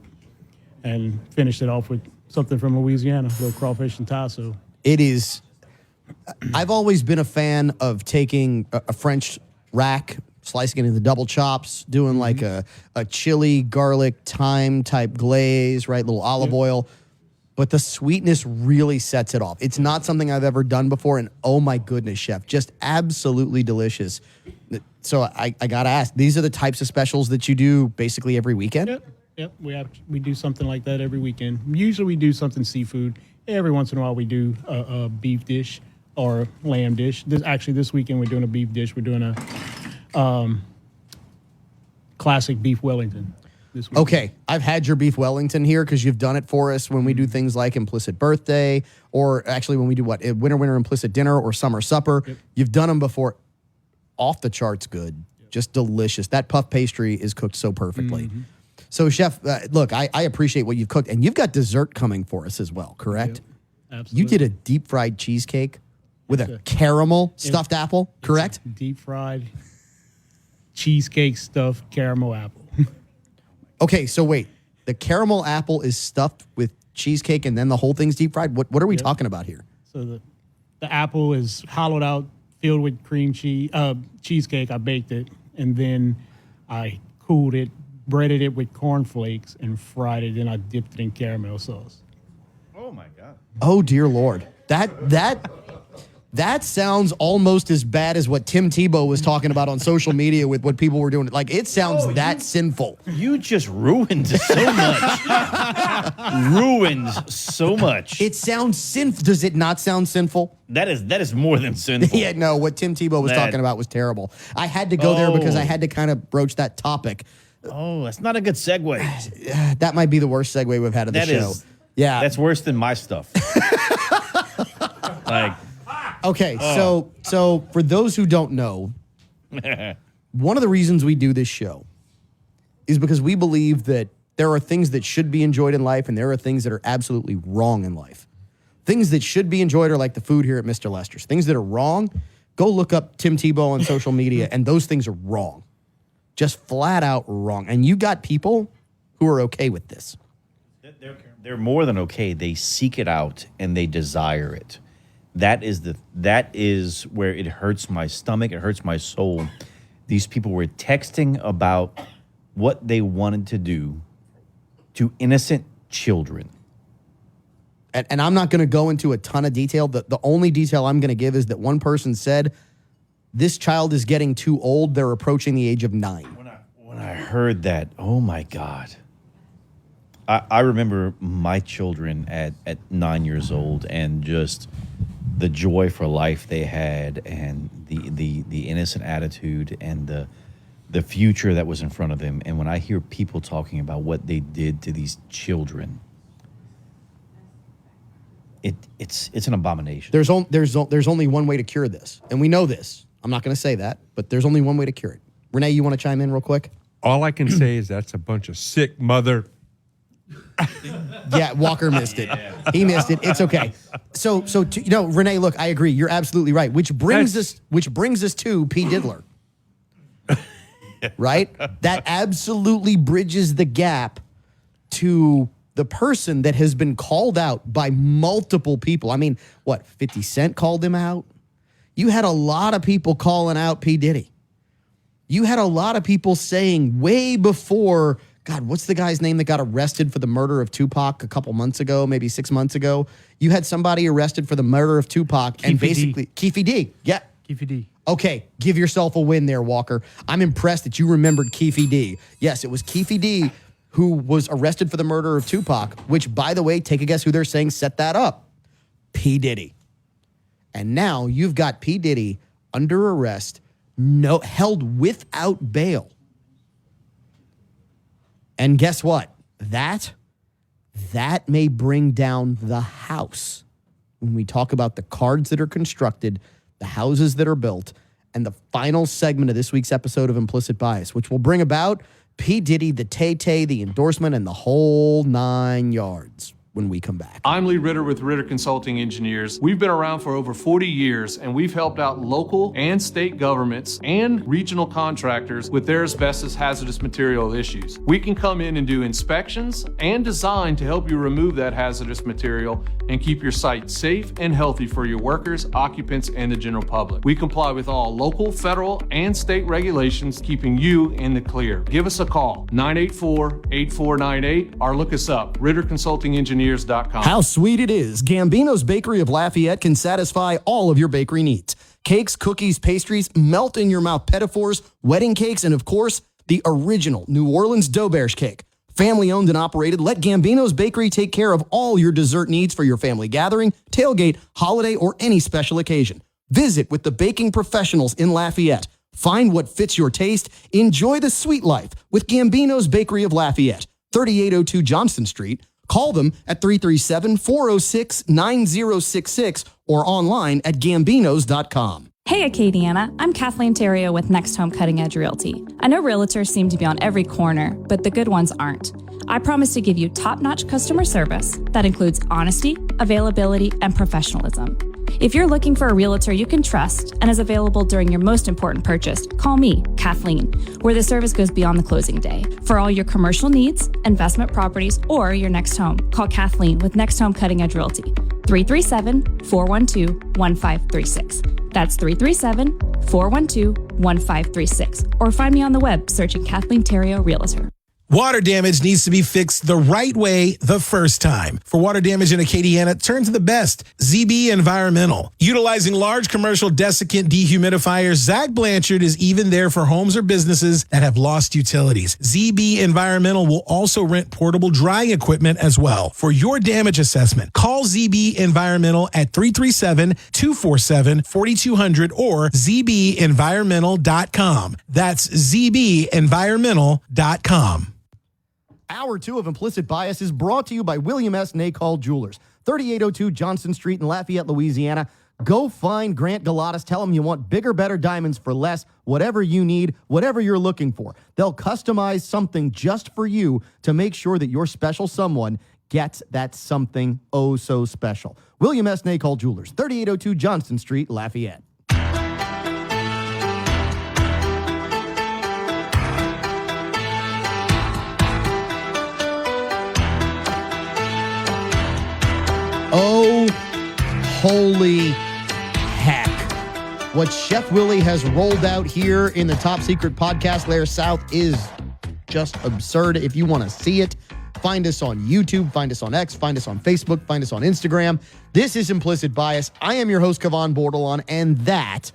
and finished it off with something from Louisiana, a little crawfish and tasso. It is. I've always been a fan of taking a French rack, slicing it into double chops, doing like a chili, garlic, thyme type glaze, right? Little olive oil. But the sweetness really sets it off. It's not something I've ever done before. And oh my goodness, chef, just absolutely delicious. So I got to ask, these are the types of specials that you do basically every weekend? Yep, we do something like that every weekend. Usually we do something seafood. Every once in a while we do a beef dish or a lamb dish. This weekend we're doing a beef dish. We're doing a classic beef Wellington this weekend. Okay, I've had your beef Wellington here because you've done it for us when we do things like Implicit Birthday, or actually when we do Winter Implicit Dinner or Summer Supper. Yep. You've done them before. Off the charts good. Yep. Just delicious. That puff pastry is cooked so perfectly. Mm-hmm. So, Chef, look, I appreciate what you've cooked. And you've got dessert coming for us as well, correct? Yep. Absolutely. You did a deep fried cheesecake with a caramel stuffed apple, correct? Deep fried cheesecake stuffed caramel apple. Okay, so wait. The caramel apple is stuffed with cheesecake and then the whole thing's deep fried? What are we talking about here? So the apple is hollowed out, filled with cream cheese, cheesecake. I baked it, and then I cooled it, breaded it with cornflakes, and fried it. Then I dipped it in caramel sauce. Oh my God! Oh dear Lord, that sounds almost as bad as what Tim Tebow was talking about on social media with what people were doing. Like it sounds sinful. You just ruined so much. Ruined so much. It sounds sinful. Does it not sound sinful? That is more than sinful. Yeah, no. What Tim Tebow was talking about was terrible. I had to go there because I had to kind of broach that topic. Oh, that's not a good segue. That might be the worst segue we've had of the show. Yeah, that's worse than my stuff. Okay, so for those who don't know, one of the reasons we do this show is because we believe that there are things that should be enjoyed in life and there are things that are absolutely wrong in life. Things that should be enjoyed are like the food here at Mr. Lester's. Things that are wrong, go look up Tim Tebow on social media, and those things are wrong. Just flat out wrong. And you got people who are okay with this. They're more than okay. They seek it out and they desire it. That is where it hurts my stomach. It hurts my soul. These people were texting about what they wanted to do to innocent children. and I'm not going to go into a ton of detail. The only detail I'm going to give is that one person said, this child is getting too old. They're approaching the age of 9. When I heard that, oh my God. I remember my children at 9 years old and just the joy for life they had and the innocent attitude and the future that was in front of them. And when I hear people talking about what they did to these children, it's an abomination. There's only one way to cure this, and we know this. I'm not going to say that, but there's only one way to cure it. Renee, you want to chime in real quick? All I can say is that's a bunch of sick mother. Yeah, Walker missed it. He missed it. It's okay. So Renee, look, I agree. You're absolutely right. Which brings us to P. Diddler. Right? That absolutely bridges the gap to the person that has been called out by multiple people. I mean, 50 Cent called him out? You had a lot of people calling out P. Diddy. You had a lot of people saying way before, God, what's the guy's name that got arrested for the murder of Tupac a couple months ago, maybe 6 months ago? You had somebody arrested for the murder of Tupac and basically Keefe D. Yeah. Keefe D. Okay, give yourself a win there, Walker. I'm impressed that you remembered Keefe D. Yes, it was Keefe D who was arrested for the murder of Tupac, which, by the way, take a guess who they're saying set that up. P. And now you've got P. Diddy under arrest, held without bail. And guess what? That may bring down the house. When we talk about the cards that are constructed, the houses that are built, and the final segment of this week's episode of Implicit Bias, which will bring about P. Diddy, the Tay-Tay, the endorsement, and the whole 9 yards when we come back. I'm Lee Ritter with Ritter Consulting Engineers. We've been around for over 40 years, and we've helped out local and state governments and regional contractors with their asbestos hazardous material issues. We can come in and do inspections and design to help you remove that hazardous material and keep your site safe and healthy for your workers, occupants, and the general public. We comply with all local, federal, and state regulations, keeping you in the clear. Give us a call, 984-8498, or look us up, RitterConsultingEngineers.com. How sweet it is. Gambino's Bakery of Lafayette can satisfy all of your bakery needs. Cakes, cookies, pastries, melt-in-your-mouth pedophores, wedding cakes, and, of course, the original New Orleans Dauberge cake. Family owned and operated, let Gambino's Bakery take care of all your dessert needs for your family gathering, tailgate, holiday, or any special occasion. Visit with the baking professionals in Lafayette. Find what fits your taste. Enjoy the sweet life with Gambino's Bakery of Lafayette, 3802 Johnston Street. Call them at 337-406-9066 or online at gambinos.com. Hey Acadiana, I'm Kathleen Terrio with Next Home Cutting Edge Realty. I know realtors seem to be on every corner, but the good ones aren't. I promise to give you top-notch customer service that includes honesty, availability, and professionalism. If you're looking for a realtor you can trust and is available during your most important purchase, call me, Kathleen, where the service goes beyond the closing day. For all your commercial needs, investment properties, or your next home, call Kathleen with Next Home Cutting Edge Realty, 337-412-1536. That's 337-412-1536. Or find me on the web searching Kathleen Terrio Realtor. Water damage needs to be fixed the right way the first time. For water damage in Acadiana, turn to the best, ZB Environmental. Utilizing large commercial desiccant dehumidifiers, Zach Blanchard is even there for homes or businesses that have lost utilities. ZB Environmental will also rent portable drying equipment as well. For your damage assessment, call ZB Environmental at 337-247-4200 or zbenvironmental.com. That's zbenvironmental.com. Hour 2 of Implicit Bias is brought to you by William S. Nacall Jewelers, 3802 Johnston Street in Lafayette, Louisiana. Go find Grant Galatas. Tell him you want bigger, better diamonds for less, whatever you need, whatever you're looking for. They'll customize something just for you to make sure that your special someone gets that something oh so special. William S. Nacall Jewelers, 3802 Johnston Street, Lafayette. Oh, holy heck. What Chef Willie has rolled out here in the Top Secret Podcast Lair South is just absurd. If you want to see it, Find us on YouTube, find us on X, find us on Facebook, find us on Instagram. This is Implicit Bias. I am your host, Cavan Bordelon, and that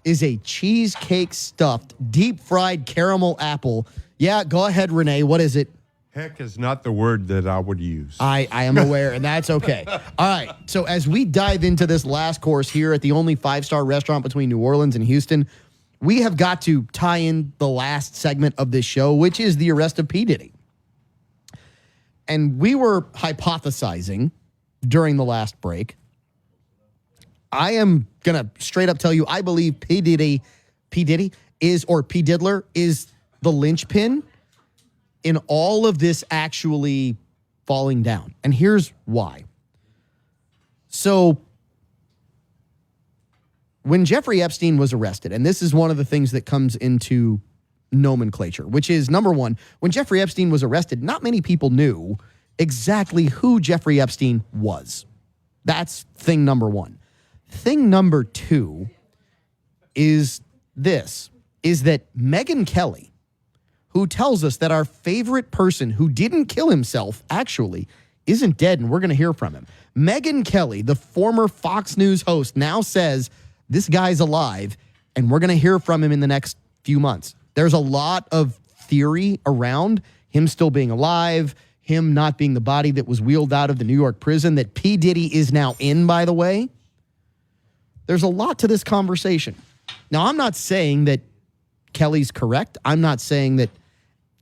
is a cheesecake stuffed, deep fried caramel apple. Yeah, go ahead, Renee. What is it? Heck is not the word that I would use. I am aware, and that's okay. All right, so as we dive into this last course here at the only 5-star restaurant between New Orleans and Houston, we have got to tie in the last segment of this show, which is the arrest of P. Diddy. And we were hypothesizing during the last break. I am going to straight up tell you, I believe P. Diddy is, or P. Diddler is the linchpin in all of this actually falling down. And here's why. So when Jeffrey Epstein was arrested, and this is one of the things that comes into nomenclature, which is, number one, when Jeffrey Epstein was arrested, not many people knew exactly who Jeffrey Epstein was. That's thing number one. Thing number two is this, is that Megyn Kelly, who tells us that our favorite person who didn't kill himself actually isn't dead, and we're going to hear from him. Megyn Kelly, the former Fox News host, now says this guy's alive, and we're going to hear from him in the next few months. There's a lot of theory around him still being alive, him not being the body that was wheeled out of the New York prison that P. Diddy is now in, by the way. There's a lot to this conversation. Now, I'm not saying that Kelly's correct. I'm not saying that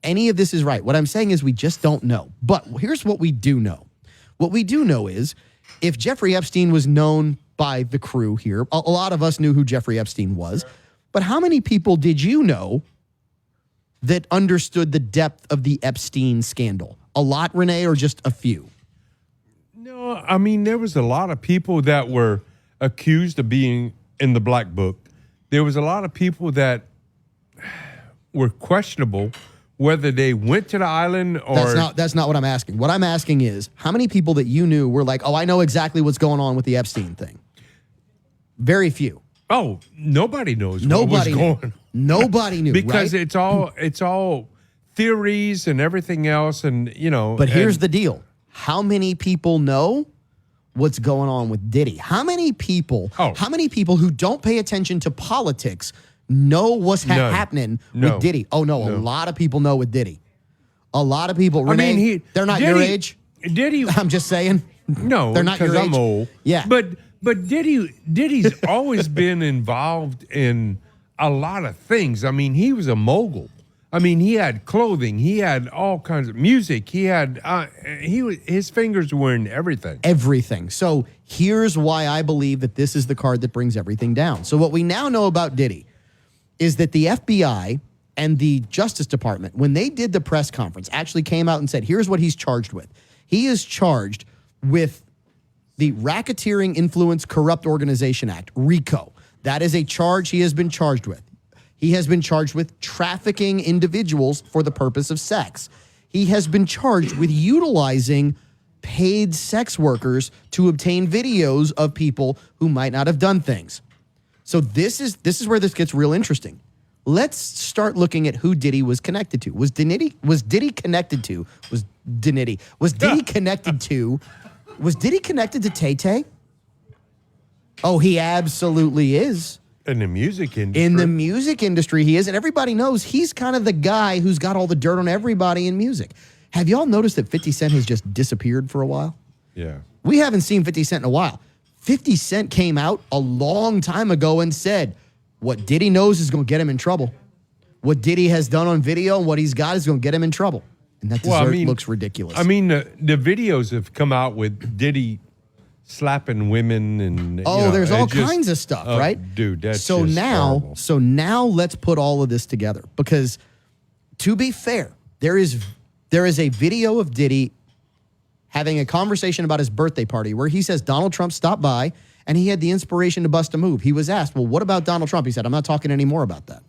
any of this is right. What I'm saying is we just don't know. But here's what we do know. What we do know is if Jeffrey Epstein was known by the crew here, a lot of us knew who Jeffrey Epstein was, but how many people did you know that understood the depth of the Epstein scandal? A lot, Renee, or just a few? No, I mean, there was a lot of people that were accused of being in the black book. There was a lot of people that were questionable whether they went to the island or... That's not what I'm asking. What I'm asking is, how many people that you knew were like, oh, I know exactly what's going on with the Epstein thing? Very few. Oh, nobody knows what was going on. Nobody knew, because right? it's all theories and everything else, and you know. But here's the deal: how many people know what's going on with Diddy? How many people? How many people who don't pay attention to politics know what's happening with Diddy? Oh no, a lot of people know with Diddy. A lot of people. Renee, I mean, they're not your age. Diddy. I'm just saying. No, they're not your age. I'm old. Yeah, But Diddy's always been involved in a lot of things. I mean, he was a mogul. I mean, he had clothing. He had all kinds of music. He had his fingers were in everything. Everything. So here's why I believe that this is the card that brings everything down. So what we now know about Diddy is that the FBI and the Justice Department, when they did the press conference, actually came out and said, here's what he's charged with. He is charged with the Racketeering Influence Corrupt Organization Act, RICO. That is a charge he has been charged with. He has been charged with trafficking individuals for the purpose of sex. He has been charged with utilizing paid sex workers to obtain videos of people who might not have done things. So this is where this gets real interesting. Let's start looking at who Diddy was connected to. Was Diddy connected to Tay-Tay? Oh, he absolutely is. In the music industry. In the music industry, he is. And everybody knows he's kind of the guy who's got all the dirt on everybody in music. Have y'all noticed that 50 Cent has just disappeared for a while? Yeah. We haven't seen 50 Cent in a while. 50 Cent came out a long time ago and said, what Diddy knows is going to get him in trouble. What Diddy has done on video and what he's got is going to get him in trouble. And that dessert looks ridiculous. I mean, the videos have come out with Diddy slapping women and there's all kinds of stuff, right? Dude, that's so just horrible. So now let's put all of this together, because to be fair, there is a video of Diddy having a conversation about his birthday party where he says Donald Trump stopped by and he had the inspiration to bust a move. He was asked, well, what about Donald Trump? He said, I'm not talking anymore about that.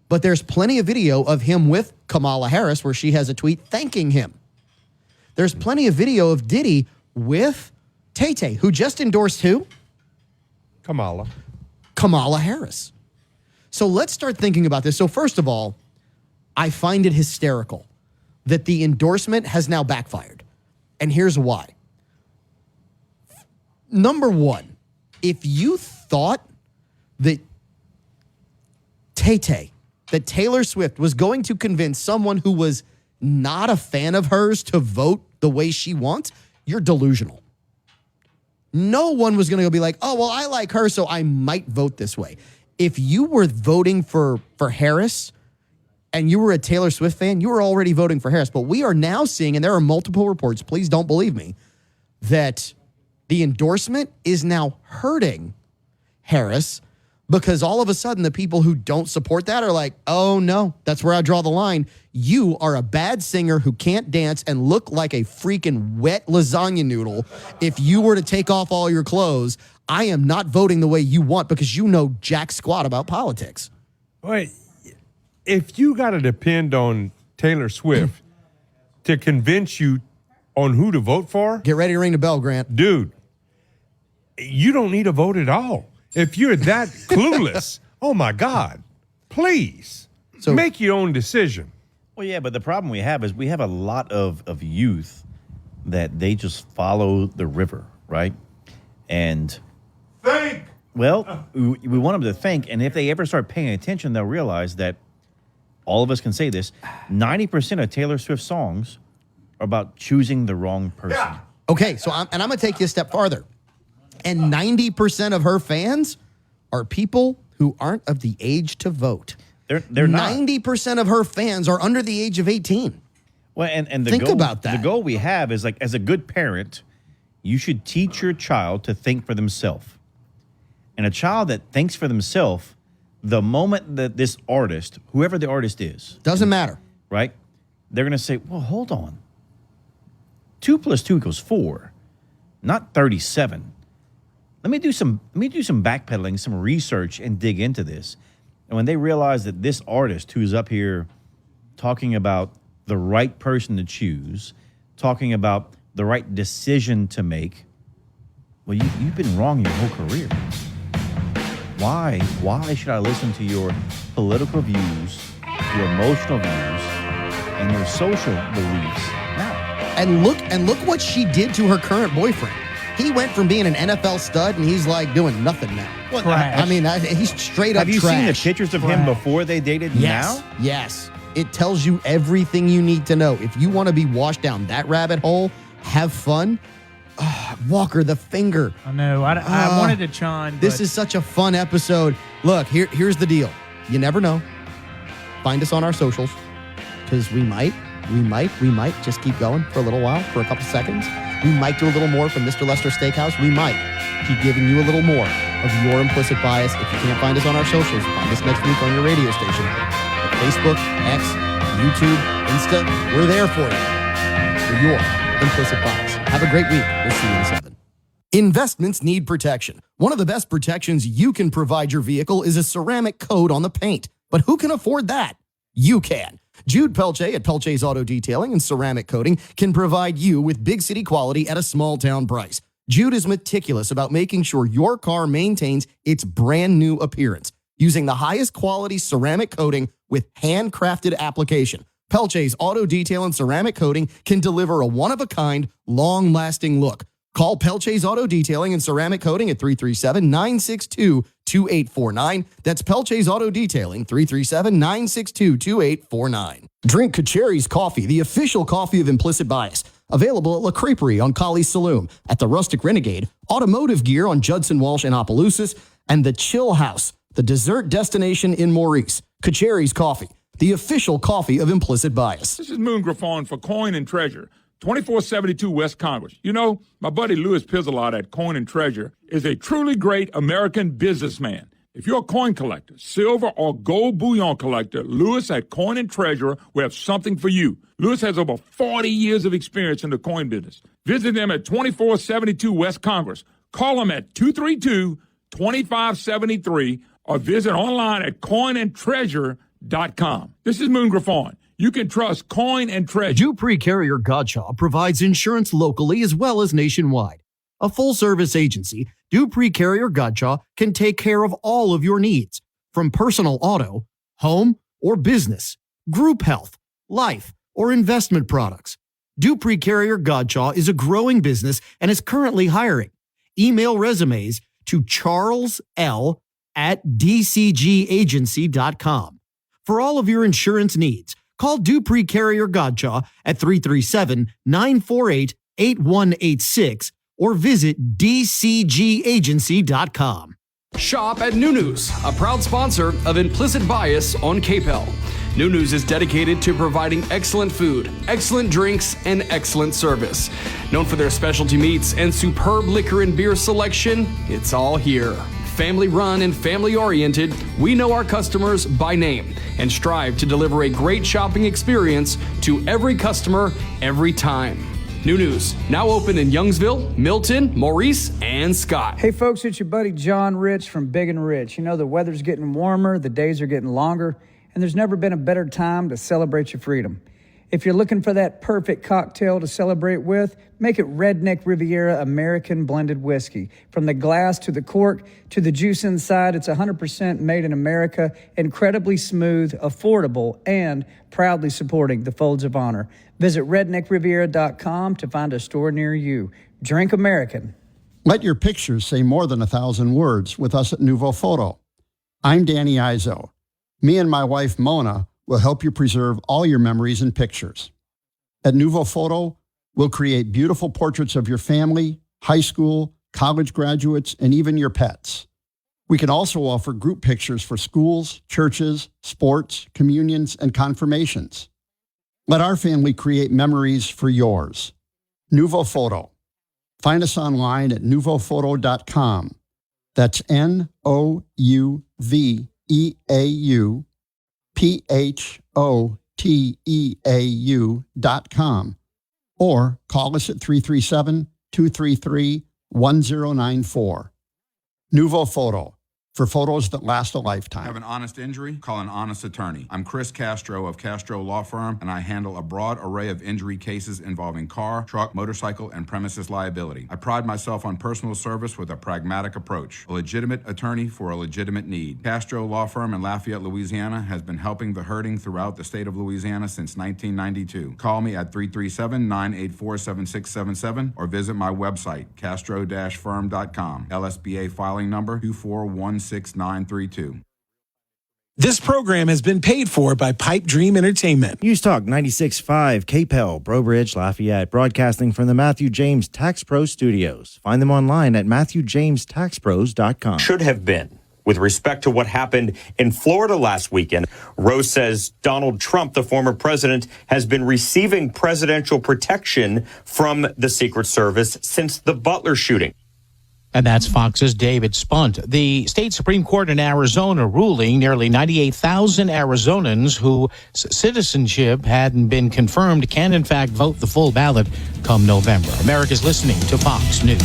But there's plenty of video of him with Kamala Harris where she has a tweet thanking him. There's plenty of video of Diddy with Tay-Tay, who just endorsed who? Kamala Harris. So let's start thinking about this. So first of all, I find it hysterical that the endorsement has now backfired. And here's why. Number one, if you thought that that Taylor Swift was going to convince someone who was not a fan of hers to vote the way she wants, you're delusional. No one was going to go be like, oh, well, I like her, so I might vote this way. If you were voting for Harris and you were a Taylor Swift fan, you were already voting for Harris. But we are now seeing, and there are multiple reports, please don't believe me, that the endorsement is now hurting Harris because all of a sudden the people who don't support that are like, oh, no, that's where I draw the line. You are a bad singer who can't dance and look like a freaking wet lasagna noodle. If you were to take off all your clothes, I am not voting the way you want because you know jack squat about politics. Wait, if you got to depend on Taylor Swift to convince you on who to vote for, get ready to ring the bell, Grant. Dude, you don't need a vote at all. If you're that clueless, oh my God, please make your own decision. Well, yeah, but the problem we have is we have a lot of youth that they just follow the river, right? And think. Well, we want them to think, and if they ever start paying attention, they'll realize that all of us can say this: 90% of Taylor Swift songs are about choosing the wrong person. Yeah. Okay, so I'm going to take you a step farther. And 90% of her fans are people who aren't of the age to vote. They're not. 90% of her fans are under the age of 18. Well, and the think goal, about that. The goal we have is like, as a good parent, you should teach your child to think for themselves. And a child that thinks for themselves, the moment that this artist, whoever the artist is, doesn't matter, right? They're going to say, well, hold on. 2 + 2 = 4, not 37. Let me do some backpedaling, some research, and dig into this. And when they realize that this artist who's up here talking about the right person to choose, talking about the right decision to make, well, you've been wrong your whole career. Why should I listen to your political views, your emotional views, and your social beliefs now? And look what she did to her current boyfriend. He went from being an NFL stud, and he's like doing nothing now. Well, I mean, he's straight up Have you trash. seen the pictures of him before they dated? Yes. Now? Yes. It tells you everything you need to know. If you want to be washed down that rabbit hole, have fun. Walker, the finger. I know. I wanted to chime. This is such a fun episode. Look, here's the deal. You never know. Find us on our socials, because we might just keep going for a little while, for a couple seconds. We might do a little more from Mr. Lester Steakhouse. We might keep giving you a little more of your implicit bias. If you can't find us on our socials, find us next week on your radio station. At Facebook, X, YouTube, Insta, we're there for you. For your implicit bias. Have a great week. We'll see you in 7. Investments need protection. One of the best protections you can provide your vehicle is a ceramic coat on the paint. But who can afford that? You can. Jude Pelche at Pelche's Auto Detailing and Ceramic Coating can provide you with big city quality at a small town price. Jude is meticulous about making sure your car maintains its brand new appearance using the highest quality ceramic coating with handcrafted application. Pelche's Auto Detail and Ceramic Coating can deliver a one-of-a-kind, long-lasting look. Call Pelche's Auto Detailing and Ceramic Coating at 337-962-2849. That's Pelche's Auto Detailing, 337-962-2849. Drink Kacheri's Coffee, the official coffee of Implicit Bias. Available at La Creperie on Colley's Saloon, at the Rustic Renegade, Automotive Gear on Judson Walsh in Opelousas, and the Chill House, the dessert destination in Maurice. Kacheri's Coffee, the official coffee of Implicit Bias. This is Moon Griffon for Coin and Treasure. 2472 West Congress. You know, my buddy Louis Pizzolot at Coin and Treasure is a truly great American businessman. If you're a coin collector, silver or gold bullion collector, Louis at Coin and Treasure will have something for you. Louis has over 40 years of experience in the coin business. Visit them at 2472 West Congress. Call them at 232-2573 or visit online at coinandtreasure.com. This is Moon Griffon. You can trust Coin and Treasure. Dupree Carrier Godshaw provides insurance locally as well as nationwide. A full-service agency, Dupree Carrier Godshaw can take care of all of your needs, from personal auto, home, or business, group health, life, or investment products. Dupree Carrier Godchaw is a growing business and is currently hiring. Email resumes to charlesl@dcgagency.com. For all of your insurance needs, call Dupree Carrier Godchaw at 337-948-8186 or visit dcgagency.com. Shop at New News, a proud sponsor of Implicit Bias on KPEL. New News is dedicated to providing excellent food, excellent drinks, and excellent service. Known for their specialty meats and superb liquor and beer selection, it's all here. Family run and family oriented, we know our customers by name and strive to deliver a great shopping experience to every customer every time. New News, now open in Youngsville, Milton, Maurice, and Scott. Hey folks, it's your buddy John Rich from Big and Rich. You know, the weather's getting warmer, the days are getting longer, and there's never been a better time to celebrate your freedom. If you're looking for that perfect cocktail to celebrate with, make it Redneck Riviera American Blended Whiskey. From the glass to the cork to the juice inside, it's 100% made in America, incredibly smooth, affordable, and proudly supporting the Folds of Honor. Visit redneckriviera.com to find a store near you. Drink American. Let your pictures say more than 1,000 words with us at Nuvo Photo. I'm Danny Izzo. Me and my wife, Mona, will help you preserve all your memories and pictures. At Nuvo Photo, we'll create beautiful portraits of your family, high school, college graduates, and even your pets. We can also offer group pictures for schools, churches, sports, communions, and confirmations. Let our family create memories for yours. Nuvo Photo. Find us online at nuvophoto.com. That's NOUVEAUPHOTEAU.com. Or call us at 337-233-1094. Nuvo Photo. For photos that last a lifetime. Have an honest injury? Call an honest attorney. I'm Chris Castro of Castro Law Firm, and I handle a broad array of injury cases involving car, truck, motorcycle, and premises liability. I pride myself on personal service with a pragmatic approach. A legitimate attorney for a legitimate need. Castro Law Firm in Lafayette, Louisiana has been helping the hurting throughout the state of Louisiana since 1992. Call me at 337-984-7677 or visit my website, castro-firm.com. LSBA filing number 2416932. This program has been paid for by Pipe Dream Entertainment. NewsTalk 96.5, KPEL, Brobridge, Lafayette, broadcasting from the Matthew James Tax Pro Studios. Find them online at MatthewJamesTaxPros.com. Should have been. With respect to what happened in Florida last weekend, Rose says Donald Trump, the former president, has been receiving presidential protection from the Secret Service since the Butler shooting. And that's Fox's David Spunt. The state Supreme Court in Arizona ruling nearly 98,000 Arizonans whose citizenship hadn't been confirmed can, in fact, vote the full ballot come November. America's listening to Fox News.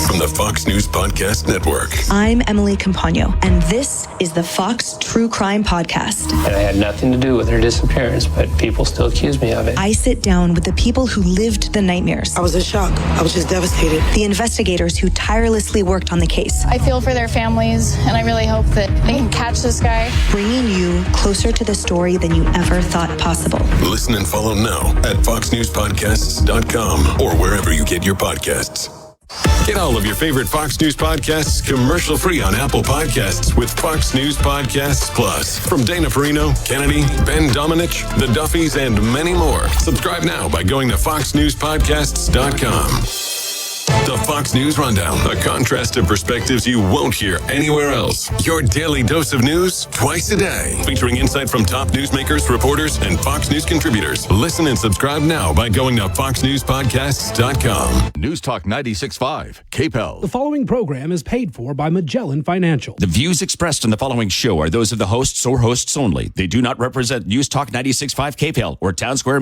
From the Fox News Podcast Network. I'm Emily Campagno, and this is the Fox True Crime Podcast. And I had nothing to do with her disappearance, but people still accuse me of it. I sit down with the people who lived the nightmares. I was in shock. I was just devastated. The investigators who tirelessly worked on the case. I feel for their families, and I really hope that they can catch this guy. Bringing you closer to the story than you ever thought possible. Listen and follow now at foxnewspodcasts.com or wherever you get your podcasts. Get all of your favorite Fox News podcasts commercial-free on Apple Podcasts with Fox News Podcasts Plus. From Dana Perino, Kennedy, Ben Domenech, The Duffys, and many more. Subscribe now by going to foxnewspodcasts.com. The Fox News Rundown, a contrast of perspectives you won't hear anywhere else. Your daily dose of news twice a day, featuring insight from top newsmakers, reporters, and Fox News contributors. Listen and subscribe now by going to foxnewspodcasts.com. NewsTalk 96.5, KPEL. The following program is paid for by Magellan Financial. The views expressed in the following show are those of the hosts or hosts only. They do not represent NewsTalk 96.5, KPEL, or Town Square Media.